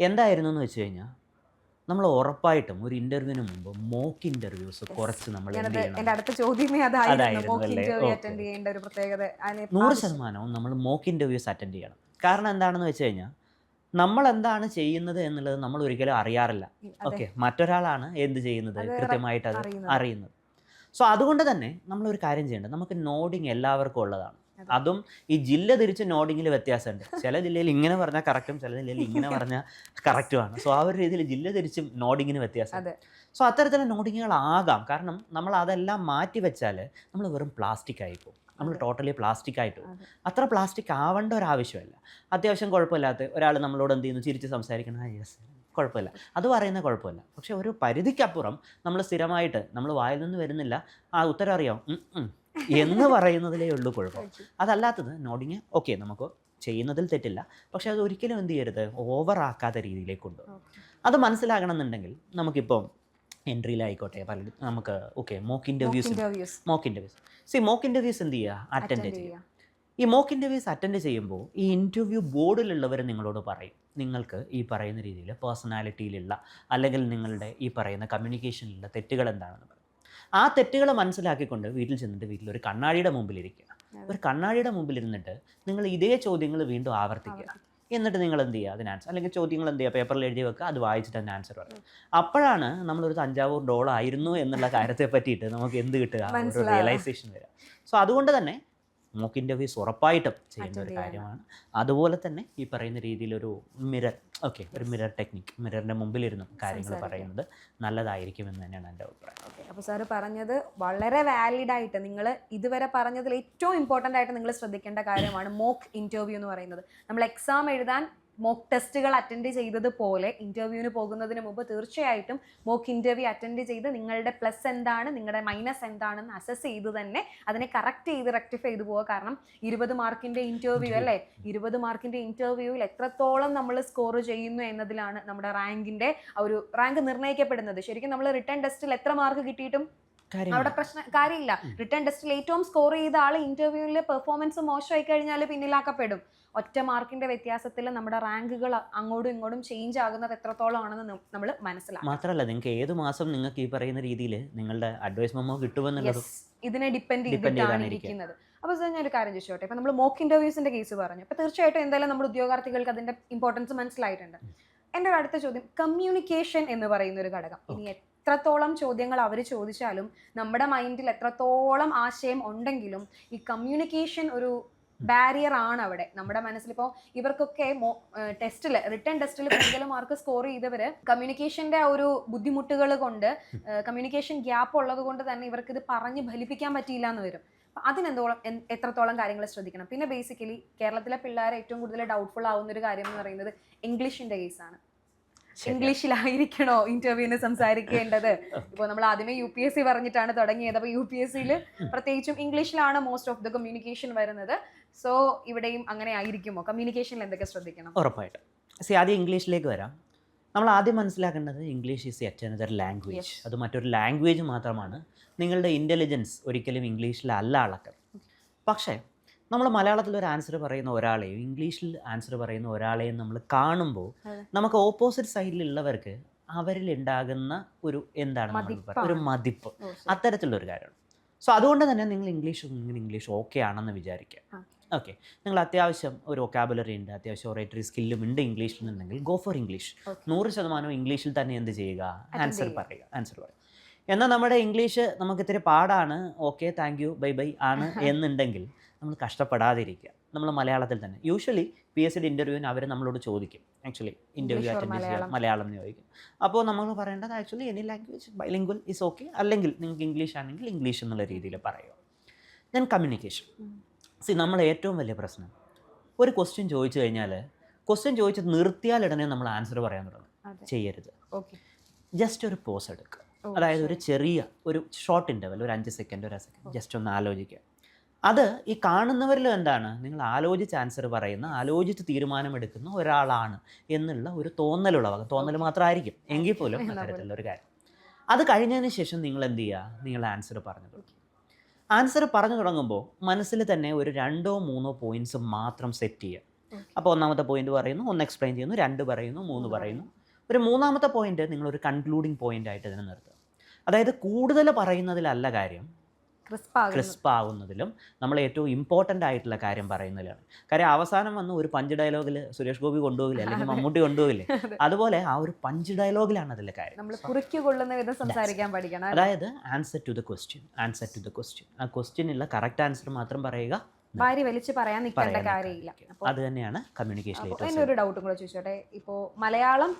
എന്തായിരുന്നു എന്ന് വെച്ച് കഴിഞ്ഞാൽ, നമ്മൾ ഉറപ്പായിട്ടും ഒരു ഇൻ്റർവ്യൂവിന് മുമ്പ് മോക്ക് ഇൻ്റർവ്യൂസ് കുറച്ച് നമ്മൾ 100% നമ്മൾ മോക്ക് ഇൻ്റർവ്യൂസ് അറ്റൻഡ് ചെയ്യണം. കാരണം എന്താണെന്ന് വെച്ച് കഴിഞ്ഞാൽ, നമ്മൾ എന്താണ് ചെയ്യുന്നത് എന്നുള്ളത് നമ്മൾ ഒരിക്കലും അറിയാറില്ല. ഓക്കെ, മറ്റൊരാളാണ് എന്ത് ചെയ്യുന്നത് കൃത്യമായിട്ട് അത് അറിയുന്നത്. സോ അതുകൊണ്ട് തന്നെ നമ്മളൊരു കാര്യം ചെയ്യേണ്ടത്, നമുക്ക് നോഡിങ് എല്ലാവർക്കും ഉള്ളതാണ്. അതും ഈ ജില്ല തിരിച്ച് നോഡിങ്ങിൽ വ്യത്യാസമുണ്ട്. ചില ജില്ലയിൽ ഇങ്ങനെ പറഞ്ഞാൽ കറക്റ്റും, ചില ജില്ലയിൽ ഇങ്ങനെ പറഞ്ഞാൽ കറക്റ്റുമാണ്. സോ ആ ഒരു രീതിയിൽ ജില്ല തിരിച്ചും നോഡിങ്ങിന് വ്യത്യാസം. സോ അത്തരത്തിലുള്ള നോഡിങ്ങുകളാകാം. കാരണം നമ്മൾ അതെല്ലാം മാറ്റി വെച്ചാൽ നമ്മൾ വെറും പ്ലാസ്റ്റിക് ആയിപ്പോകും, നമ്മൾ ടോട്ടലി പ്ലാസ്റ്റിക് ആയിട്ട് പോകും. അത്ര പ്ലാസ്റ്റിക് ആവേണ്ട ഒരാവശ്യമില്ല. അത്യാവശ്യം കുഴപ്പമില്ലാത്ത ഒരാൾ നമ്മളോട് എന്ത് ചെയ്യുന്നു, ചിരിച്ച് സംസാരിക്കണം, യെസ് കുഴപ്പമില്ല, അത് പറയുന്നത് കുഴപ്പമില്ല. പക്ഷെ ഒരു പരിധിക്കപ്പുറം നമ്മൾ സ്ഥിരമായിട്ട് നമ്മൾ വായിൽ നിന്ന് വരുന്നില്ല, ആ ഉത്തരം അറിയാം എന്ന് പറയുന്നതിലേ ഉള്ളൂ കുഴപ്പം. അതല്ലാത്തത് നോഡിങ് ഓക്കെ, നമുക്ക് ചെയ്യുന്നതിൽ തെറ്റില്ല, പക്ഷെ അത് ഒരിക്കലും എന്ത് ചെയ്യരുത്, ഓവർ ആക്കാത്ത രീതിയിലേക്ക് കൊണ്ടുപോകും. അത് മനസ്സിലാകണം എന്നുണ്ടെങ്കിൽ നമുക്കിപ്പം എൻട്രിയിലായിക്കോട്ടെ പലരും നമുക്ക് okay mock interviews mock interviews എന്ത് ചെയ്യുക, അറ്റൻഡ് ചെയ്യുക. ഈ മോക്ക് ഇൻ്റർവ്യൂസ് അറ്റൻഡ് ചെയ്യുമ്പോൾ ഈ ഇൻ്റർവ്യൂ ബോർഡിലുള്ളവർ നിങ്ങളോട് പറയും, നിങ്ങൾക്ക് ഈ പറയുന്ന രീതിയിൽ പേഴ്സണാലിറ്റിയിലുള്ള അല്ലെങ്കിൽ നിങ്ങളുടെ ഈ പറയുന്ന കമ്മ്യൂണിക്കേഷനിലുള്ള തെറ്റുകൾ എന്താണെന്ന് പറയും. ആ തെറ്റുകൾ മനസ്സിലാക്കിക്കൊണ്ട് വീട്ടിൽ ചെന്നിട്ട് വീട്ടിലൊരു കണ്ണാടിയുടെ മുമ്പിലിരിക്കുക. ഒരു കണ്ണാടിയുടെ മുമ്പിലിരുന്നിട്ട് നിങ്ങൾ ഇതേ ചോദ്യങ്ങൾ വീണ്ടും ആവർത്തിക്കുക. എന്നിട്ട് നിങ്ങൾ എന്ത് ചെയ്യുക, അതിന് ആൻസർ, അല്ലെങ്കിൽ ചോദ്യങ്ങൾ എന്ത് ചെയ്യുക, പേപ്പറിൽ എഴുതി വെക്കുക, അത് വായിച്ചിട്ട് അതിന് ആൻസർ പറയും. അപ്പോഴാണ് നമ്മളൊരു തഞ്ചാവൂർ ഡോളായിരുന്നു എന്നുള്ള കാര്യത്തെ പറ്റിയിട്ട് നമുക്ക് എന്ത് കിട്ടുക, ഒരു റിയലൈസേഷൻ വരിക. സോ അതുകൊണ്ട് തന്നെ മോക്ക് ഇൻ്റർവ്യൂസ് ഉറപ്പായിട്ടും ചെയ്യേണ്ട ഒരു കാര്യമാണ്. അതുപോലെ തന്നെ ഈ പറയുന്ന രീതിയിലൊരു മിറർ ടെക്നിക്ക്, മിററിൻ്റെ മുമ്പിലിരുന്ന് കാര്യങ്ങൾ പറയുന്നത് നല്ലതായിരിക്കുമെന്ന് തന്നെയാണ് എൻ്റെ അഭിപ്രായം. ഓക്കെ, അപ്പോൾ സാറ് പറഞ്ഞത് വളരെ വാലിഡ് ആയിട്ട്, നിങ്ങൾ ഇതുവരെ പറഞ്ഞതിൽ ഏറ്റവും ഇമ്പോർട്ടൻ്റ് ആയിട്ട് നിങ്ങൾ ശ്രദ്ധിക്കേണ്ട കാര്യമാണ് മോക്ക് ഇൻ്റർവ്യൂ എന്ന് പറയുന്നത്. നമ്മൾ എക്സാം എഴുതാൻ മോക്ക് ടെസ്റ്റുകൾ അറ്റൻഡ് ചെയ്തതുപോലെ ഇൻ്റർവ്യൂവിന് പോകുന്നതിന് മുമ്പ് തീർച്ചയായിട്ടും മോക്ക് ഇൻ്റർവ്യൂ അറ്റൻഡ് ചെയ്ത് നിങ്ങളുടെ പ്ലസ് എന്താണ്, നിങ്ങളുടെ മൈനസ് എന്താണെന്ന് അസസ് ചെയ്ത് തന്നെ അതിനെ കറക്റ്റ് ചെയ്ത് റെക്ടിഫൈ ചെയ്ത് പോവുക. കാരണം 20 മാർക്കിൻ്റെ ഇൻ്റർവ്യൂ അല്ലേ, 20 മാർക്കിൻ്റെ ഇൻ്റർവ്യൂവിൽ എത്രത്തോളം നമ്മൾ സ്കോർ ചെയ്യുന്നു എന്നതിലാണ് നമ്മുടെ റാങ്കിൻ്റെ ഒരു റാങ്ക് നിർണ്ണയിക്കപ്പെടുന്നത്. ശരിക്കും നമ്മൾ റിട്ടേൺ ടെസ്റ്റിൽ എത്ര മാർക്ക് കിട്ടിയിട്ടും അവിടെ കാര്യമില്ല. റിട്ടേൺ ടെസ്റ്റിൽ ഏറ്റവും സ്കോർ ചെയ്ത ആൾ ഇന്റർവ്യൂവിൽ പെർഫോമൻസ് മോശമായി കഴിഞ്ഞാൽ പിന്നിലാക്കപ്പെടും. ഒറ്റ മാർക്കിന്റെ വ്യത്യാസത്തിൽ നമ്മുടെ റാങ്കുകൾ അങ്ങോട്ടും ഇങ്ങോട്ടും ചേഞ്ച് ആകുന്നത് എത്രത്തോളം ആണെന്ന് നമ്മൾ മനസ്സിലാക്കും. മാത്രമല്ല, നിങ്ങൾക്ക് ഏത് മാസം നിങ്ങൾക്ക് ഈ പറയുന്ന രീതിയിൽ നിങ്ങളുടെ അഡ്വൈസ് മെമ്മോ കിട്ടുമെന്നുള്ളത് ഇതിനെ ഡിപ്പെൻഡ് ചെയ്തിട്ടാണ് ഇരിക്കുന്നത്. അപ്പോൾ ഞാൻ ഒരു കാര്യം ചോദിച്ചോട്ടെ, ഇപ്പം നമ്മൾ മോക്ക് ഇന്റർവ്യൂസിന്റെ കേസ് പറഞ്ഞു. അപ്പോൾ തീർച്ചയായിട്ടും എന്തായാലും നമ്മുടെ ഉദ്യോഗാർത്ഥികൾക്ക് അതിന്റെ ഇമ്പോർട്ടൻസ് മനസ്സിലായിട്ടുണ്ട്. എൻ്റെ ഒരു അടുത്ത ചോദ്യം, കമ്മ്യൂണിക്കേഷൻ എന്ന് പറയുന്ന ഒരു ഘടകം. ഇനി എത്രത്തോളം ചോദ്യങ്ങൾ അവർ ചോദിച്ചാലും നമ്മുടെ മൈൻഡിൽ എത്രത്തോളം ആശയം ഉണ്ടെങ്കിലും ഈ കമ്മ്യൂണിക്കേഷൻ ഒരു ബാരിയർ ആണ് അവിടെ നമ്മുടെ മനസ്സിൽ. ഇപ്പോൾ ഇവർക്കൊക്കെ റിട്ടേൺ ടെസ്റ്റിൽ കൂടുതൽ മാർക്ക് സ്കോർ ചെയ്തവർ കമ്മ്യൂണിക്കേഷൻ്റെ ആ ഒരു ബുദ്ധിമുട്ടുകൾ കൊണ്ട്, കമ്മ്യൂണിക്കേഷൻ ഗ്യാപ്പ് ഉള്ളത് കൊണ്ട് തന്നെ ഇവർക്ക് ഇത് പറഞ്ഞ് ഫലിപ്പിക്കാൻ പറ്റിയില്ല എന്ന് വരും. എത്രത്തോളം കാര്യങ്ങൾ ശ്രദ്ധിക്കണം. പിന്നെ ബേസിക്കലി കേരളത്തിലെ പിള്ളേരെ ഏറ്റവും കൂടുതൽ ഡൗട്ട്ഫുൾ ആവുന്ന ഒരു കാര്യം എന്ന് പറയുന്നത് ഇംഗ്ലീഷിന്റെ കേസാണ്. ഇംഗ്ലീഷിലായിരിക്കണോ ഇന്റർവ്യൂവിന് സംസാരിക്കേണ്ടത്? ഇപ്പോൾ നമ്മൾ ആദ്യമേ UPSC പറഞ്ഞിട്ടാണ് തുടങ്ങിയത്. അപ്പോൾ UPSCയിൽ പ്രത്യേകിച്ചും ഇംഗ്ലീഷിലാണ് മോസ്റ്റ് ഓഫ് ദ കമ്മ്യൂണിക്കേഷൻ വരുന്നത്. സോ ഇവിടെയും അങ്ങനെ ആയിരിക്കുമോ? കമ്മ്യൂണിക്കേഷനിൽ എന്തൊക്കെ ശ്രദ്ധിക്കണം? ഉറപ്പായിട്ടും. ആദ്യം ഇംഗ്ലീഷിലേക്ക് വരാം. നമ്മൾ ആദ്യം മനസ്സിലാക്കേണ്ടത് English is yet another language. അത് മറ്റൊരു ലാംഗ്വേജ് മാത്രമാണ്. നിങ്ങളുടെ ഇൻ്റലിജൻസ് ഒരിക്കലും ഇംഗ്ലീഷിലല്ല അളക്കുന്നത്. പക്ഷേ നമ്മൾ മലയാളത്തിൽ ഒരു ആൻസർ പറയുന്ന ഒരാളെയും ഇംഗ്ലീഷിൽ ആൻസർ പറയുന്ന ഒരാളെയും നമ്മൾ കാണുമ്പോൾ നമുക്ക് ഓപ്പോസിറ്റ് സൈഡിലുള്ളവർക്ക് അവരിൽ ഉണ്ടാകുന്ന ഒരു ഒരു മതിപ്പ്, അത്തരത്തിലുള്ള ഒരു കാര്യമാണ്. സോ അതുകൊണ്ട് തന്നെ നിങ്ങൾ ഇംഗ്ലീഷ് ഓക്കെ ആണെന്ന് വിചാരിക്കുക. ഓക്കെ, നിങ്ങൾ അത്യാവശ്യം ഒരു വൊക്കാബുലറി ഉണ്ട്, അത്യാവശ്യം ഒറേറ്ററി സ്കില്ലും ഉണ്ട് ഇംഗ്ലീഷിലുണ്ടെങ്കിൽ ഗോ ഫോർ ഇംഗ്ലീഷ്. 100% ഇംഗ്ലീഷിൽ തന്നെ എന്ത് ചെയ്യുക, ആൻസർ പറയുക. എന്നാൽ നമ്മുടെ ഇംഗ്ലീഷ് നമുക്ക് ഇത്തിരി പാടാണ്, okay thank you bye bye ആണ് എന്നുണ്ടെങ്കിൽ നമ്മൾ കഷ്ടപ്പെടാതിരിക്കുക. നമ്മൾ മലയാളത്തിൽ തന്നെ യൂഷ്വലി PSC ഇൻ്റർവ്യൂവിന് അവർ നമ്മളോട് ചോദിക്കും, ആക്ച്വലി ഇൻ്റർവ്യൂ അറ്റൻഡ് ചെയ്യാൻ മലയാളം എന്ന് ചോദിക്കും. അപ്പോൾ നമ്മൾ പറയേണ്ടത് actually any language bilingual is okay, അല്ലെങ്കിൽ നിങ്ങൾക്ക് ഇംഗ്ലീഷ് ആണെങ്കിൽ ഇംഗ്ലീഷ് എന്നുള്ള രീതിയിൽ പറയുക. ഞാൻ കമ്മ്യൂണിക്കേഷൻ നമ്മൾ ഏറ്റവും വലിയ പ്രശ്നം, ഒരു ക്വസ്റ്റ്യൻ ചോദിച്ചു കഴിഞ്ഞാൽ ക്വസ്റ്റ്യൻ ചോദിച്ച് നിർത്തിയാൽ ഉടനെ നമ്മൾ ആൻസർ പറയാൻ തുടങ്ങും. ചെയ്യരുത്. ജസ്റ്റ് ഒരു പോസ് എടുക്കുക. അതായത് ഒരു ചെറിയ ഒരു ഷോർട്ട് ഇൻ്റർവൽ, ഒരു 5 സെക്കൻഡ്, 1 സെക്കൻഡ് ജസ്റ്റ് ഒന്ന് ആലോചിക്കുക. അത് ഈ കാണുന്നവരിലും എന്താണ്, നിങ്ങൾ ആലോചിച്ച് ആൻസർ പറയുന്ന, ആലോചിച്ച് തീരുമാനമെടുക്കുന്ന ഒരാളാണ് എന്നുള്ള ഒരു തോന്നൽ മാത്രമായിരിക്കും എങ്കിൽ പോലും അത്തരത്തിലുള്ള ഒരു കാര്യം. അത് കഴിഞ്ഞതിന് ശേഷം നിങ്ങൾ എന്ത് ചെയ്യുക, നിങ്ങൾ ആൻസർ പറഞ്ഞു തുടങ്ങി. ആൻസർ പറഞ്ഞു തുടങ്ങുമ്പോൾ മനസ്സിൽ തന്നെ ഒരു 2-3 പോയിന്റ്സ് മാത്രം സെറ്റ് ചെയ്യുക. അപ്പോൾ ഒന്നാമത്തെ പോയിന്റ് പറയുന്നു, 1 എക്സ്പ്ലെയിൻ ചെയ്യുന്നു, 2 പറയുന്നു, 3 പറയുന്നു. ഒരു 3-ാമത്തെ പോയിന്റ് നിങ്ങളൊരു കൺക്ലൂഡിങ് പോയിന്റ് ആയിട്ട് ഇതിനെ നിർത്തുക. അതായത് കൂടുതൽ പറയുന്നതിലല്ല കാര്യം, ക്രിസ്പ് ആവുന്നതിലും നമ്മൾ ഏറ്റവും ഇമ്പോർട്ടൻ്റ് ആയിട്ടുള്ള കാര്യം പറയുന്നതിലാണ്. കാര്യം അവസാനം വന്ന് ഒരു പഞ്ച് ഡയലോഗിൽ സുരേഷ് ഗോപി കൊണ്ടുപോകില്ലേ, അല്ലെങ്കിൽ മമ്മൂട്ടി കൊണ്ടുപോകില്ലേ, അതുപോലെ ആ ഒരു പഞ്ച് ഡയലോഗിലാണ് അതിലെ കാര്യം. അതായത് ആൻസർ ടു ദ ക്വസ്റ്റ്യൻ. ആ ക്വസ്റ്റ്യനുള്ള കറക്റ്റ് ആൻസർ മാത്രം പറയുക, ഭാര്യ വലിച്ച് പറയാൻ നിൽക്കേണ്ട കാര്യമില്ല. അത് തന്നെയാണ് കമ്മ്യൂണിക്കേഷൻ. എൻ്റെ ഒരു ഡൗട്ടും കൂടെ ചോദിച്ചോട്ടെ, ഇപ്പോൾ മലയാളം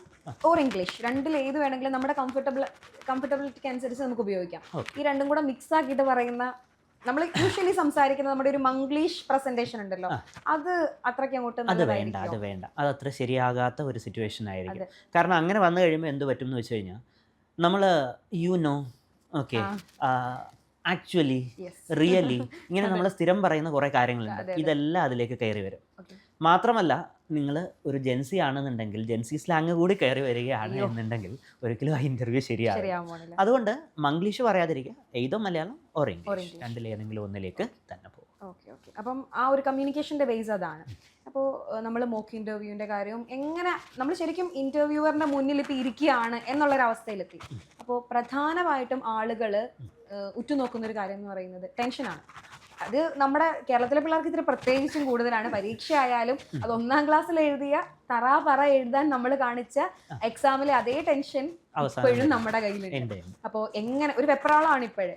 ഓർ ഇംഗ്ലീഷ് രണ്ടിൽ ഏത് വേണമെങ്കിലും നമ്മുടെ കംഫർട്ടബിലിറ്റിക്ക് അനുസരിച്ച് നമുക്ക് ഉപയോഗിക്കാം. ഈ രണ്ടും കൂടെ മിക്സ് ആക്കിയിട്ട് പറയുന്ന, നമ്മൾ യൂഷ്വലി സംസാരിക്കുന്ന നമ്മുടെ ഒരു മംഗ്ലീഷ് പ്രസന്റേഷൻ ഉണ്ടല്ലോ, അത് അത്രയ്ക്ക് അങ്ങോട്ട് അത് വേണ്ട, അത് അത്ര ശരിയാകാത്ത ഒരു സിറ്റുവേഷൻ ആയിരിക്കും. കാരണം അങ്ങനെ വന്നു കഴിയുമ്പോൾ എന്ത് പറ്റും എന്ന് വെച്ച് കഴിഞ്ഞാൽ, നമ്മൾ ഓക്കെ ആക്ച്വലി റിയലി ഇങ്ങനെ നമ്മൾ സ്ഥിരം പറയുന്ന കുറേ കാര്യങ്ങളുണ്ട്, ഇതെല്ലാം അതിലേക്ക് കയറി വരും. മാത്രമല്ല നിങ്ങൾ ഒരു ജെൻസി ആണെന്നുണ്ടെങ്കിൽ, ജെൻസി സ്ലാങ് കൂടി കയറി വരികയാണ് എന്നുണ്ടെങ്കിൽ ഒരിക്കലും ആ ഇൻ്റർവ്യൂ ശരിയാവും. അതുകൊണ്ട് മംഗ്ലീഷ് പറയാതിരിക്കുക, എയ്തോ മലയാളം ഓർ ഇംഗ്ലീഷ്, രണ്ടിലേതെങ്കിലും ഒന്നിലേക്ക് തന്നെ പോകും. ഓക്കെ. അപ്പം ആ ഒരു കമ്മ്യൂണിക്കേഷൻ്റെ ബേസ് അതാണ്. അപ്പോൾ നമ്മൾ മോക്ക് ഇൻ്റർവ്യൂവിൻ്റെ കാര്യവും എങ്ങനെ നമ്മൾ ശരിക്കും ഇൻ്റർവ്യൂവറിൻ്റെ മുന്നിൽ ഇപ്പോൾ ഇരിക്കുകയാണ് എന്നുള്ളൊരവസ്ഥയിലെത്തി. അപ്പോൾ പ്രധാനമായിട്ടും ആളുകൾ ഉറ്റുനോക്കുന്നൊരു കാര്യം എന്ന് പറയുന്നത് ടെൻഷനാണ്. അത് നമ്മുടെ കേരളത്തിലെ പിള്ളേർക്ക് ഇത്തിരി പ്രത്യേകിച്ചും കൂടുതലാണ്. പരീക്ഷ ആയാലും അത് 1ാം ക്ലാസ്സിൽ എഴുതിയ പറ എഴുതാൻ നമ്മൾ കാണിച്ച എക്സാമിലെ അതേ ടെൻഷൻ ഇപ്പോഴും നമ്മുടെ കയ്യിലുണ്ട്. അപ്പോൾ എങ്ങനെ ഒരു വെപ്രാളമാണ് ഇപ്പോഴേ.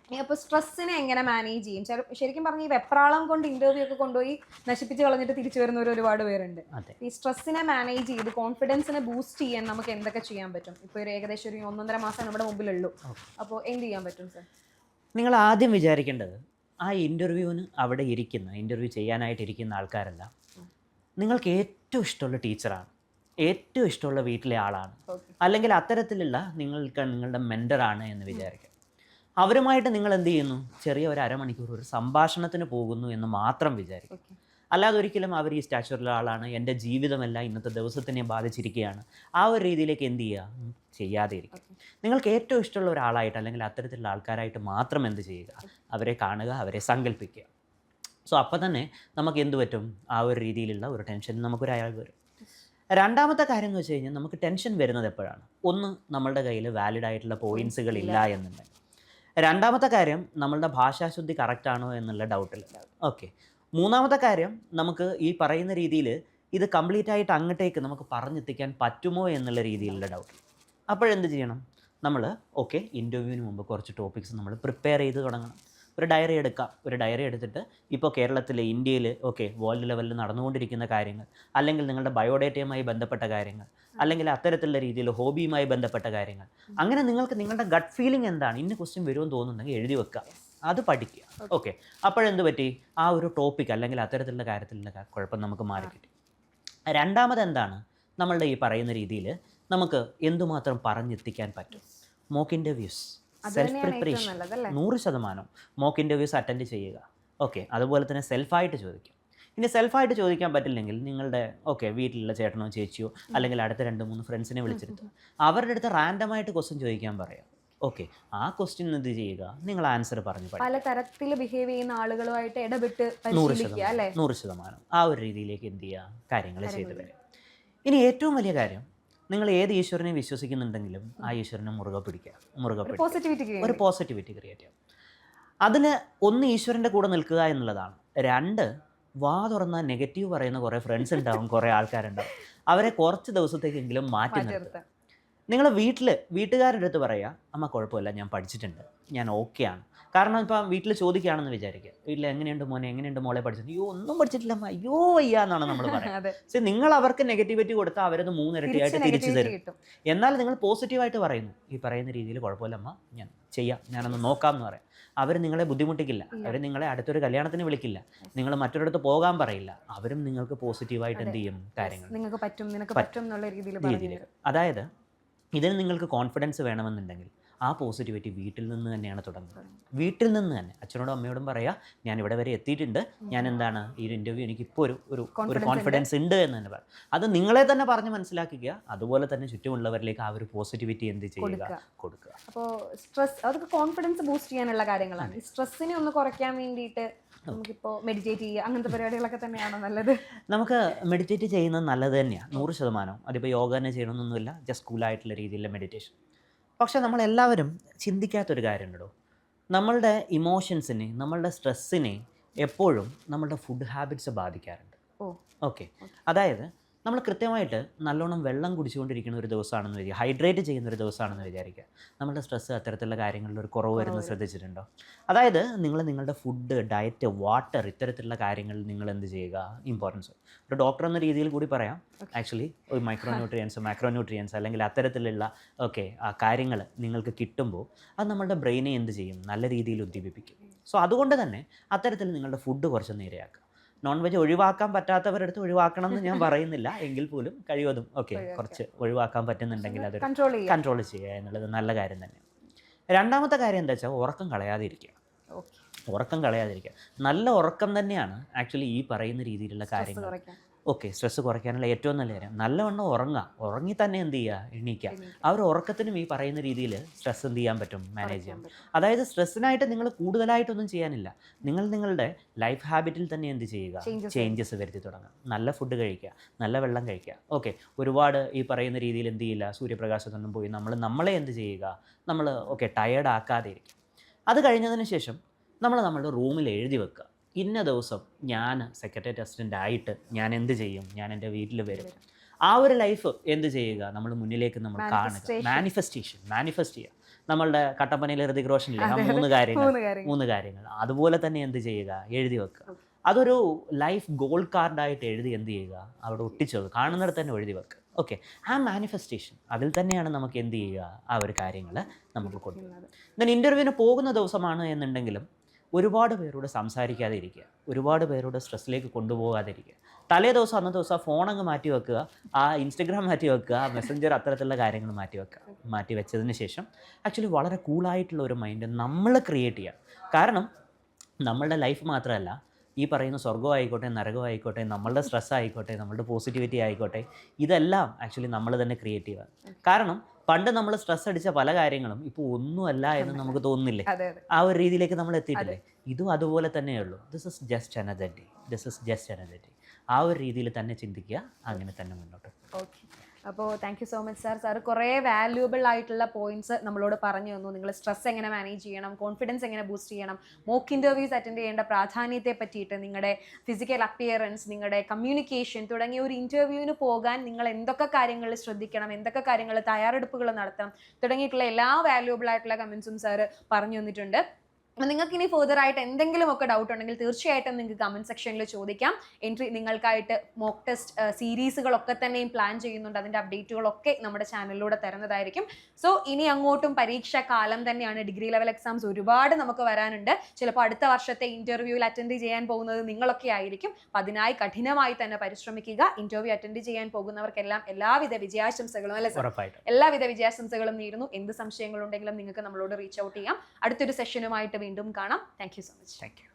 അപ്പോൾ സ്ട്രെസ്സിനെ എങ്ങനെ മാനേജ് ചെയ്യും? ശരിക്കും പറഞ്ഞ ഈ വെപ്രാളം കൊണ്ട് ഇന്റർവ്യൂ ഒക്കെ കൊണ്ടുപോയി നശിപ്പിച്ച് കളഞ്ഞിട്ട് തിരിച്ചു വരുന്നവർ ഒരുപാട് പേരുണ്ട്. ഈ സ്ട്രെസ്സിനെ മാനേജ് ചെയ്ത് കോൺഫിഡൻസിനെ ബൂസ്റ്റ് ചെയ്യാൻ നമുക്ക് എന്തൊക്കെ ചെയ്യാൻ പറ്റും? ഇപ്പോൾ ഒരു ഏകദേശം ഒരു 1.5 മാസം നമ്മുടെ മുമ്പിലുള്ളൂ. അപ്പോൾ എന്ത് ചെയ്യാൻ പറ്റും സർ? നിങ്ങൾ ആദ്യം വിചാരിക്കേണ്ടത് ആ ഇൻ്റർവ്യൂവിന് അവിടെ ഇൻ്റർവ്യൂ ചെയ്യാനായിട്ടിരിക്കുന്ന ആൾക്കാരെല്ലാം നിങ്ങൾക്ക് ഏറ്റവും ഇഷ്ടമുള്ള ടീച്ചറാണ്, ഏറ്റവും ഇഷ്ടമുള്ള വീട്ടിലെ ആളാണ്, അല്ലെങ്കിൽ അത്തരത്തിലുള്ള നിങ്ങളുടെ മെൻറ്ററാണ് എന്ന് വിചാരിക്കുക. അവരുമായിട്ട് നിങ്ങൾ എന്ത് ചെയ്യുന്നു? ചെറിയ ഒരു അരമണിക്കൂർ ഒരു സംഭാഷണത്തിന് പോകുന്നു എന്ന് മാത്രം വിചാരിക്കും. അല്ലാതെ ഒരിക്കലും അവർ ഈ സ്റ്റാച്ചുറിലുള്ള ആളാണ്, എൻ്റെ ജീവിതമല്ല ഇന്നത്തെ ദിവസത്തിനെ ബാധിച്ചിരിക്കുകയാണ്, ആ ഒരു രീതിയിലേക്ക് എന്ത് ചെയ്യുക? ചെയ്യാതെ ഇരിക്കും. നിങ്ങൾക്ക് ഏറ്റവും ഇഷ്ടമുള്ള ഒരാളായിട്ട് അല്ലെങ്കിൽ അത്തരത്തിലുള്ള ആൾക്കാരായിട്ട് മാത്രം എന്ത് ചെയ്യുക? അവരെ കാണുക, അവരെ സങ്കല്പിക്കുക. സോ അപ്പോൾ തന്നെ നമുക്ക് എന്ത് പറ്റും? ആ ഒരു രീതിയിലുള്ള ഒരു ടെൻഷൻ നമുക്കൊരാൾ വരും. രണ്ടാമത്തെ കാര്യം എന്ന് വെച്ച് കഴിഞ്ഞാൽ നമുക്ക് ടെൻഷൻ വരുന്നത് എപ്പോഴാണ്? ഒന്ന്, നമ്മളുടെ കയ്യിൽ വാലിഡ് ആയിട്ടുള്ള പോയിൻസുകൾ ഇല്ല എന്നുണ്ടെങ്കിൽ. രണ്ടാമത്തെ കാര്യം, നമ്മളുടെ ഭാഷാശുദ്ധി കറക്റ്റാണോ എന്നുള്ള ഡൗട്ടിൽ. ഓക്കെ. മൂന്നാമത്തെ കാര്യം, നമുക്ക് ഈ പറയുന്ന രീതിയിൽ ഇത് കംപ്ലീറ്റ് ആയിട്ട് അങ്ങോട്ടേക്ക് നമുക്ക് പറഞ്ഞെത്തിക്കാൻ പറ്റുമോ എന്നുള്ള രീതിയിലുള്ള ഡൗട്ട്. അപ്പോഴെന്ത് ചെയ്യണം? നമ്മൾ ഇൻ്റർവ്യൂവിന് മുമ്പ് കുറച്ച് ടോപ്പിക്സ് നമ്മൾ പ്രിപ്പയർ ചെയ്ത് തുടങ്ങണം. ഒരു ഡയറി എടുക്കാം. ഒരു ഡയറി എടുത്തിട്ട് ഇപ്പോൾ കേരളത്തിൽ, ഇന്ത്യയിൽ, വേൾഡ് ലെവലിൽ നടന്നുകൊണ്ടിരിക്കുന്ന കാര്യങ്ങൾ, അല്ലെങ്കിൽ നിങ്ങളുടെ ബയോഡേറ്റയുമായി ബന്ധപ്പെട്ട കാര്യങ്ങൾ, അല്ലെങ്കിൽ അത്തരത്തിലുള്ള രീതിയിൽ ഹോബിയുമായി ബന്ധപ്പെട്ട കാര്യങ്ങൾ, അങ്ങനെ നിങ്ങൾക്ക് നിങ്ങളുടെ ഗട്ട് ഫീലിംഗ് എന്താണ്, ഇന്ന ക്വസ്റ്റ്യൻ വരുമെന്ന് തോന്നുന്നുണ്ടെങ്കിൽ എഴുതി വെക്കുക, അത് പഠിക്കുക. അപ്പോഴെന്ത് പറ്റി? ആ ഒരു ടോപ്പിക് അല്ലെങ്കിൽ അത്തരത്തിലുള്ള കാര്യത്തിലുള്ള കുഴപ്പം നമുക്ക് മാറിക്കിട്ടി. രണ്ടാമത് എന്താണ്? നമ്മളുടെ ഈ പറയുന്ന രീതിയിൽ നമുക്ക് എന്തുമാത്രം പറഞ്ഞെത്തിക്കാൻ പറ്റും? Mock interviews, self preparation 100% mock interviews attend ചെയ്യുക. അതുപോലെ തന്നെ സെൽഫായിട്ട് ചോദിക്കാം. ഇനി സെൽഫായിട്ട് ചോദിക്കാൻ പറ്റില്ലെങ്കിൽ നിങ്ങളുടെ വീട്ടിലുള്ള ചേട്ടനോ ചേച്ചിയോ അല്ലെങ്കിൽ അടുത്ത 2-3 ഫ്രണ്ട്സിനെ വിളിച്ചെടുത്ത് അവരുടെ അടുത്ത് റാൻഡമായിട്ട് ക്വസ്റ്റ്യൻ ചോദിക്കാൻ പറയാം. ആ ക്വസ്റ്റ്യൻ എന്ത് ചെയ്യുക? നിങ്ങൾ ആൻസർ പറഞ്ഞു പഠിക്കുക. പല തരത്തിൽ ബിഹേവ് ചെയ്യുന്ന ആളുകളുമായിട്ട് ഇടപെട്ട് 100% ആ ഒരു രീതിയിലേക്ക് എന്ത് ചെയ്യുക? കാര്യങ്ങൾ ചെയ്തു വരിക. ഇനി ഏറ്റവും വലിയ കാര്യം, നിങ്ങൾ ഏത് ഈശ്വരനെ വിശ്വസിക്കുന്നുണ്ടെങ്കിലും ആ ഈശ്വരനെ മുറുകെ പിടിക്കുക. ഒരു പോസിറ്റിവിറ്റി ക്രിയേറ്റ് ചെയ്യുക. അതിൽ ഒന്ന്, ഈശ്വരൻ്റെ കൂടെ നിൽക്കുക എന്നുള്ളതാണ്. 2, വാ തുറന്നാൽ നെഗറ്റീവ് പറയുന്ന കുറേ ഫ്രണ്ട്സ് ഉണ്ടാവും, കുറേ ആൾക്കാരുണ്ടാവും. അവരെ കുറച്ച് ദിവസത്തേക്കെങ്കിലും മാറ്റി നിർത്തുക. നിങ്ങൾ വീട്ടുകാരുടെ അടുത്ത് പറയുക, അമ്മ കുഴപ്പമില്ല, ഞാൻ പഠിച്ചിട്ടുണ്ട്, ഞാൻ ഓക്കെയാണ്. കാരണം ഇപ്പം വീട്ടിൽ ചോദിക്കുകയാണെന്ന് വിചാരിക്കുക, വീട്ടിൽ എങ്ങനെയുണ്ട് മോനെ, എങ്ങനെയുണ്ട് മോളെ പഠിച്ചത്? അയ്യോ ഒന്നും പഠിച്ചിട്ടില്ല അമ്മ, അയ്യോ വയ്യ എന്നാണ് നമ്മൾ പറയുന്നത്. പക്ഷേ നിങ്ങൾ അവർക്ക് നെഗറ്റിവിറ്റി കൊടുത്താൽ അവരത് 3 ഇരട്ടിയായിട്ട് തിരിച്ചു തരും. എന്നാൽ നിങ്ങൾ പോസിറ്റീവായിട്ട് പറയുന്നു, ഈ പറയുന്ന രീതിയിൽ കുഴപ്പമില്ല അമ്മ, ഞാൻ ചെയ്യാം, ഞാനൊന്ന് നോക്കാം എന്ന് പറയാം. അവർ നിങ്ങളെ ബുദ്ധിമുട്ടിക്കില്ല, അവർ നിങ്ങളെ അടുത്തൊരു കല്യാണത്തിന് വിളിക്കില്ല, നിങ്ങൾ മറ്റൊരിടത്ത് പോകാൻ പറയില്ല. അവരും നിങ്ങൾക്ക് പോസിറ്റീവായിട്ട് എന്ത് ചെയ്യും? കാര്യങ്ങൾ നിങ്ങൾക്ക് പറ്റും എന്നുള്ള രീതിയിൽ. അതായത് ഇതിന് നിങ്ങൾക്ക് കോൺഫിഡൻസ് വേണമെന്നുണ്ടെങ്കിൽ ആ പോസിറ്റിവിറ്റി വീട്ടിൽ നിന്ന് തന്നെയാണ് തുടങ്ങുന്നത്. വീട്ടിൽ നിന്ന് തന്നെ അച്ഛനോടും അമ്മയോടും പറയുക, ഞാൻ ഇവിടെ വരെ എത്തിയിട്ടുണ്ട്, ഞാൻ എന്താണ് ഈ ഇൻ്റർവ്യൂ എനിക്കിപ്പോൾ ഒരു കോൺഫിഡൻസ് ഉണ്ട് എന്ന് തന്നെ പറയും. അത് നിങ്ങളെ തന്നെ പറഞ്ഞ് മനസ്സിലാക്കുക. അതുപോലെ തന്നെ ചുറ്റുമുള്ളവരിലേക്ക് ആ ഒരു പോസിറ്റിവിറ്റി എന്ത് ചെയ്യുക? കൊടുക്കുക. അപ്പോൾ സ്ട്രെസ്, അതൊക്കെ കോൺഫിഡൻസ് ബൂസ്റ്റ് ചെയ്യാനുള്ള കാര്യങ്ങളാണ്. ഈ സ്ട്രെസ്സിനെ ഒന്ന് കുറയ്ക്കാൻ വേണ്ടിയിട്ട് നമുക്കിപ്പോൾ മെഡിറ്റേറ്റ് ചെയ്യുക, അങ്ങനത്തെ പരിപാടികളൊക്കെ തന്നെയാണോ നല്ലത്? നമുക്ക് മെഡിറ്റേറ്റ് ചെയ്യുന്നത് നല്ലത് തന്നെയാണ്, 100%. അതിപ്പോൾ യോഗ തന്നെ ചെയ്യണമെന്നൊന്നുമില്ല, ജസ്റ്റ് കൂളായിട്ടുള്ള രീതിയിലുള്ള മെഡിറ്റേഷൻ. പക്ഷേ നമ്മളെല്ലാവരും ചിന്തിക്കാത്തൊരു കാര്യമുണ്ടോ? നമ്മളുടെ ഇമോഷൻസിനെ, നമ്മളുടെ സ്ട്രെസ്സിനെ എപ്പോഴും നമ്മളുടെ ഫുഡ് ഹാബിറ്റ്സ് ബാധിക്കാറുണ്ട്. അതായത് നമ്മൾ കൃത്യമായിട്ട് നല്ലോണം വെള്ളം കുടിച്ചുകൊണ്ടിരിക്കുന്ന ഒരു ദിവസമാണെന്ന് വിചാരിക്കുക, ഹൈഡ്രേറ്റ് ചെയ്യുന്ന ഒരു ദിവസമാണെന്ന് വിചാരിക്കുക. നമ്മുടെ സ്ട്രെസ്സ് അത്തരത്തിലുള്ള കാര്യങ്ങളിൽ ഒരു കുറവ് വരുന്നത് ശ്രദ്ധിച്ചിട്ടുണ്ടോ? അതായത് നിങ്ങളുടെ ഫുഡ്, ഡയറ്റ്, വാട്ടർ, ഇത്തരത്തിലുള്ള കാര്യങ്ങളിൽ നിങ്ങൾ എന്ത് ചെയ്യുക? ഇമ്പോർട്ടൻസ്. ഒരു ഡോക്ടർ എന്ന രീതിയിൽ കൂടി പറയാം, ആക്ച്വലി ഒരു മൈക്രോന്യൂട്രിയൻസ്, മാക്രോന്യൂട്രിയൻസ് അല്ലെങ്കിൽ അത്തരത്തിലുള്ള ആ കാര്യങ്ങൾ നിങ്ങൾക്ക് കിട്ടുമ്പോൾ അത് നമ്മുടെ ബ്രെയിനെ എന്ത് ചെയ്യും? നല്ല രീതിയിൽ ഉദ്ദീപിപ്പിക്കും. സോ അതുകൊണ്ട് തന്നെ അത്തരത്തിൽ നിങ്ങളുടെ ഫുഡ് കുറച്ച് നേരെയാക്കുക. നോൺ വെജ് ഒഴിവാക്കാൻ പറ്റാത്തവരുടെ അടുത്ത് ഒഴിവാക്കണം എന്ന് ഞാൻ പറയുന്നില്ല, എങ്കിൽ പോലും കഴിവതും കുറച്ച് ഒഴിവാക്കാൻ പറ്റുന്നുണ്ടെങ്കിൽ അത് കൺട്രോൾ ചെയ്യുക എന്നുള്ളത് നല്ല കാര്യം തന്നെയാണ്. രണ്ടാമത്തെ കാര്യം എന്താ വെച്ചാൽ ഉറക്കം കളയാതിരിക്കുക. നല്ല ഉറക്കം തന്നെയാണ് ആക്ച്വലി ഈ പറയുന്ന രീതിയിലുള്ള കാര്യങ്ങൾ. സ്ട്രെസ് കുറയ്ക്കാനുള്ള ഏറ്റവും നല്ല കാര്യം നല്ലവണ്ണം ഉറങ്ങി തന്നെ എന്ത് ചെയ്യുക? എണീക്കുക. ആ ഒരു ഉറക്കത്തിനും ഈ പറയുന്ന രീതിയിൽ സ്ട്രെസ് എന്ത് ചെയ്യാൻ പറ്റും? മാനേജ് ചെയ്യാൻ പറ്റും. അതായത് സ്ട്രെസ്സിനായിട്ട് നിങ്ങൾ കൂടുതലായിട്ടൊന്നും ചെയ്യാനില്ല, നിങ്ങൾ നിങ്ങളുടെ ലൈഫ് ഹാബിറ്റിൽ തന്നെ എന്ത് ചെയ്യുക? ചേഞ്ചസ് വരുത്തി തുടങ്ങുക. നല്ല ഫുഡ് കഴിക്കുക, നല്ല വെള്ളം കഴിക്കുക. ഒരുപാട് ഈ പറയുന്ന രീതിയിൽ എന്ത് ചെയ്യില്ല, സൂര്യപ്രകാശത്തൊന്നും പോയി നമ്മളെ എന്ത് ചെയ്യുക? നമ്മൾ ടയേർഡ് ആക്കാതെ ഇരിക്കുക. അത് കഴിഞ്ഞതിന് ശേഷം നമ്മളുടെ റൂമിൽ എഴുതി വെക്കുക, ഇന്ന ദിവസം ഞാൻ സെക്രട്ടേറിയറ്റ് അസിസ്റ്റൻ്റ് ആയിട്ട് ഞാൻ എന്ത് ചെയ്യും? ഞാൻ എൻ്റെ വീട്ടിൽ വരും. ആ ഒരു ലൈഫ് എന്ത് ചെയ്യുക? നമ്മൾ മുന്നിലേക്ക് നമ്മൾ കാണുക, മാനിഫെസ്റ്റ് ചെയ്യുക. നമ്മളുടെ കട്ടപ്പനയിലെ ഹൃതിക് റോഷനിലെ ആ മൂന്ന് കാര്യങ്ങൾ അതുപോലെ തന്നെ എന്ത് ചെയ്യുക, എഴുതി വെക്കുക. അതൊരു ലൈഫ് ഗോൾ കാർഡായിട്ട് എഴുതി എന്ത് ചെയ്യുക, അവിടെ ഒട്ടിച്ചു കാണുന്നിടത്ത് തന്നെ എഴുതി വെക്കുക. ഓക്കെ, ആ മാനിഫെസ്റ്റേഷൻ അതിൽ തന്നെയാണ് നമുക്ക് എന്ത് ചെയ്യുക, ആ ഒരു കാര്യങ്ങൾ നമുക്ക് കൊണ്ടുവരുന്നത്. ദെൻ ഇൻ്റർവ്യൂവിന് പോകുന്ന ദിവസമാണ് എന്നുണ്ടെങ്കിലും ഒരുപാട് പേരോട് സംസാരിക്കാതെ ഇരിക്കുക, ഒരുപാട് പേരോട് സ്ട്രെസ്സിലേക്ക് കൊണ്ടുപോകാതിരിക്കുക. തലേ ദിവസം അന്നത്തെ ദിവസം ഫോൺ അങ്ങ് മാറ്റി വെക്കുക, ആ ഇൻസ്റ്റഗ്രാം മാറ്റി വെക്കുക, മെസ്സഞ്ചർ അത്തരത്തിലുള്ള കാര്യങ്ങൾ മാറ്റി വെക്കുക. മാറ്റി വെച്ചതിന് ശേഷം ആക്ച്വലി വളരെ കൂളായിട്ടുള്ള ഒരു മൈൻഡ് നമ്മൾ ക്രിയേറ്റ് ചെയ്യുക. കാരണം നമ്മളുടെ ലൈഫ് മാത്രമല്ല, ഈ പറയുന്ന സ്വർഗ്ഗമായിക്കോട്ടെ, നരകമായിക്കോട്ടെ, നമ്മളുടെ സ്ട്രെസ് ആയിക്കോട്ടെ, നമ്മളുടെ പോസിറ്റിവിറ്റി ആയിക്കോട്ടെ, ഇതെല്ലാം ആക്ച്വലി നമ്മൾ തന്നെ ക്രിയേറ്റ് ചെയ്യുക. കാരണം പണ്ട് നമ്മൾ സ്ട്രെസ് അടിച്ച പല കാര്യങ്ങളും ഇപ്പോൾ ഒന്നുമല്ല എന്ന് നമുക്ക് തോന്നുന്നില്ലേ? ആ ഒരു രീതിയിലേക്ക് നമ്മൾ എത്തിയിട്ടില്ലേ? ഇതും അതുപോലെ തന്നെയുള്ളൂ. This is just another day, this is just another day. ആ ഒരു രീതിയിൽ തന്നെ ചിന്തിക്കുക, അങ്ങനെ തന്നെ മുന്നോട്ട്. ഓക്കെ, അപ്പോൾ thank you so much sir. Sir കുറേ വാല്യൂബിൾ ആയിട്ടുള്ള പോയിന്റ്സ് നമ്മളോട് പറഞ്ഞു തന്നു. നിങ്ങൾ സ്ട്രെസ് എങ്ങനെ മാനേജ് ചെയ്യണം, കോൺഫിഡൻസ് എങ്ങനെ ബൂസ്റ്റ് ചെയ്യണം, മോക്ക് ഇൻ്റർവ്യൂസ് അറ്റൻഡ് ചെയ്യേണ്ട പ്രാധാന്യത്തെ പറ്റിയിട്ട്, നിങ്ങളുടെ ഫിസിക്കൽ അപ്പിയറൻസ്, നിങ്ങളുടെ കമ്മ്യൂണിക്കേഷൻ തുടങ്ങിയ ഒരു ഇൻ്റർവ്യൂവിന് പോകാൻ നിങ്ങൾ എന്തൊക്കെ കാര്യങ്ങൾ ശ്രദ്ധിക്കണം, എന്തൊക്കെ കാര്യങ്ങൾ തയ്യാറെടുപ്പുകൾ നടത്തണം തുടങ്ങിയിട്ടുള്ള എല്ലാ വാല്യൂബിൾ ആയിട്ടുള്ള കമൻസും സാർ പറഞ്ഞു തന്നിട്ടുണ്ട്. നിങ്ങൾക്ക് ഇനി ഫെർദർ ആയിട്ട് എന്തെങ്കിലുമൊക്കെ ഡൗട്ട് ഉണ്ടെങ്കിൽ തീർച്ചയായിട്ടും നിങ്ങൾക്ക് കമൻറ്റ് സെക്ഷനിൽ ചോദിക്കാം. നിങ്ങൾക്കായിട്ട് മോക്ക് ടെസ്റ്റ് സീരീസുകളൊക്കെ തന്നെയും പ്ലാൻ ചെയ്യുന്നുണ്ട്. അതിൻ്റെ അപ്ഡേറ്റുകളൊക്കെ നമ്മുടെ ചാനലിലൂടെ തരുന്നതായിരിക്കും. സോ ഇനി അങ്ങോട്ടും പരീക്ഷാ കാലം തന്നെയാണ്. ഡിഗ്രി ലെവൽ എക്സാംസ് ഒരുപാട് നമുക്ക് വരാനുണ്ട്. ചിലപ്പോൾ അടുത്ത വർഷത്തെ ഇൻ്റർവ്യൂവിൽ അറ്റൻഡ് ചെയ്യാൻ പോകുന്നത് നിങ്ങളൊക്കെ ആയിരിക്കും. അപ്പം അതിനായി കഠിനമായി തന്നെ പരിശ്രമിക്കുക. ഇൻ്റർവ്യൂ അറ്റൻഡ് ചെയ്യാൻ പോകുന്നവർക്കെല്ലാം എല്ലാവിധ വിജയാശംസകളും, അല്ലെ സാർ? എല്ലാവിധ വിജയാശംസകളും നേരുന്നു. എന്ത് സംശയങ്ങളുണ്ടെങ്കിലും നിങ്ങൾക്ക് നമ്മളോട് റീച്ച് ഔട്ട് ചെയ്യാം. അടുത്തൊരു സെഷനുമായിട്ട് വീണ്ടും കാണാം. Thank you so much. Thank you.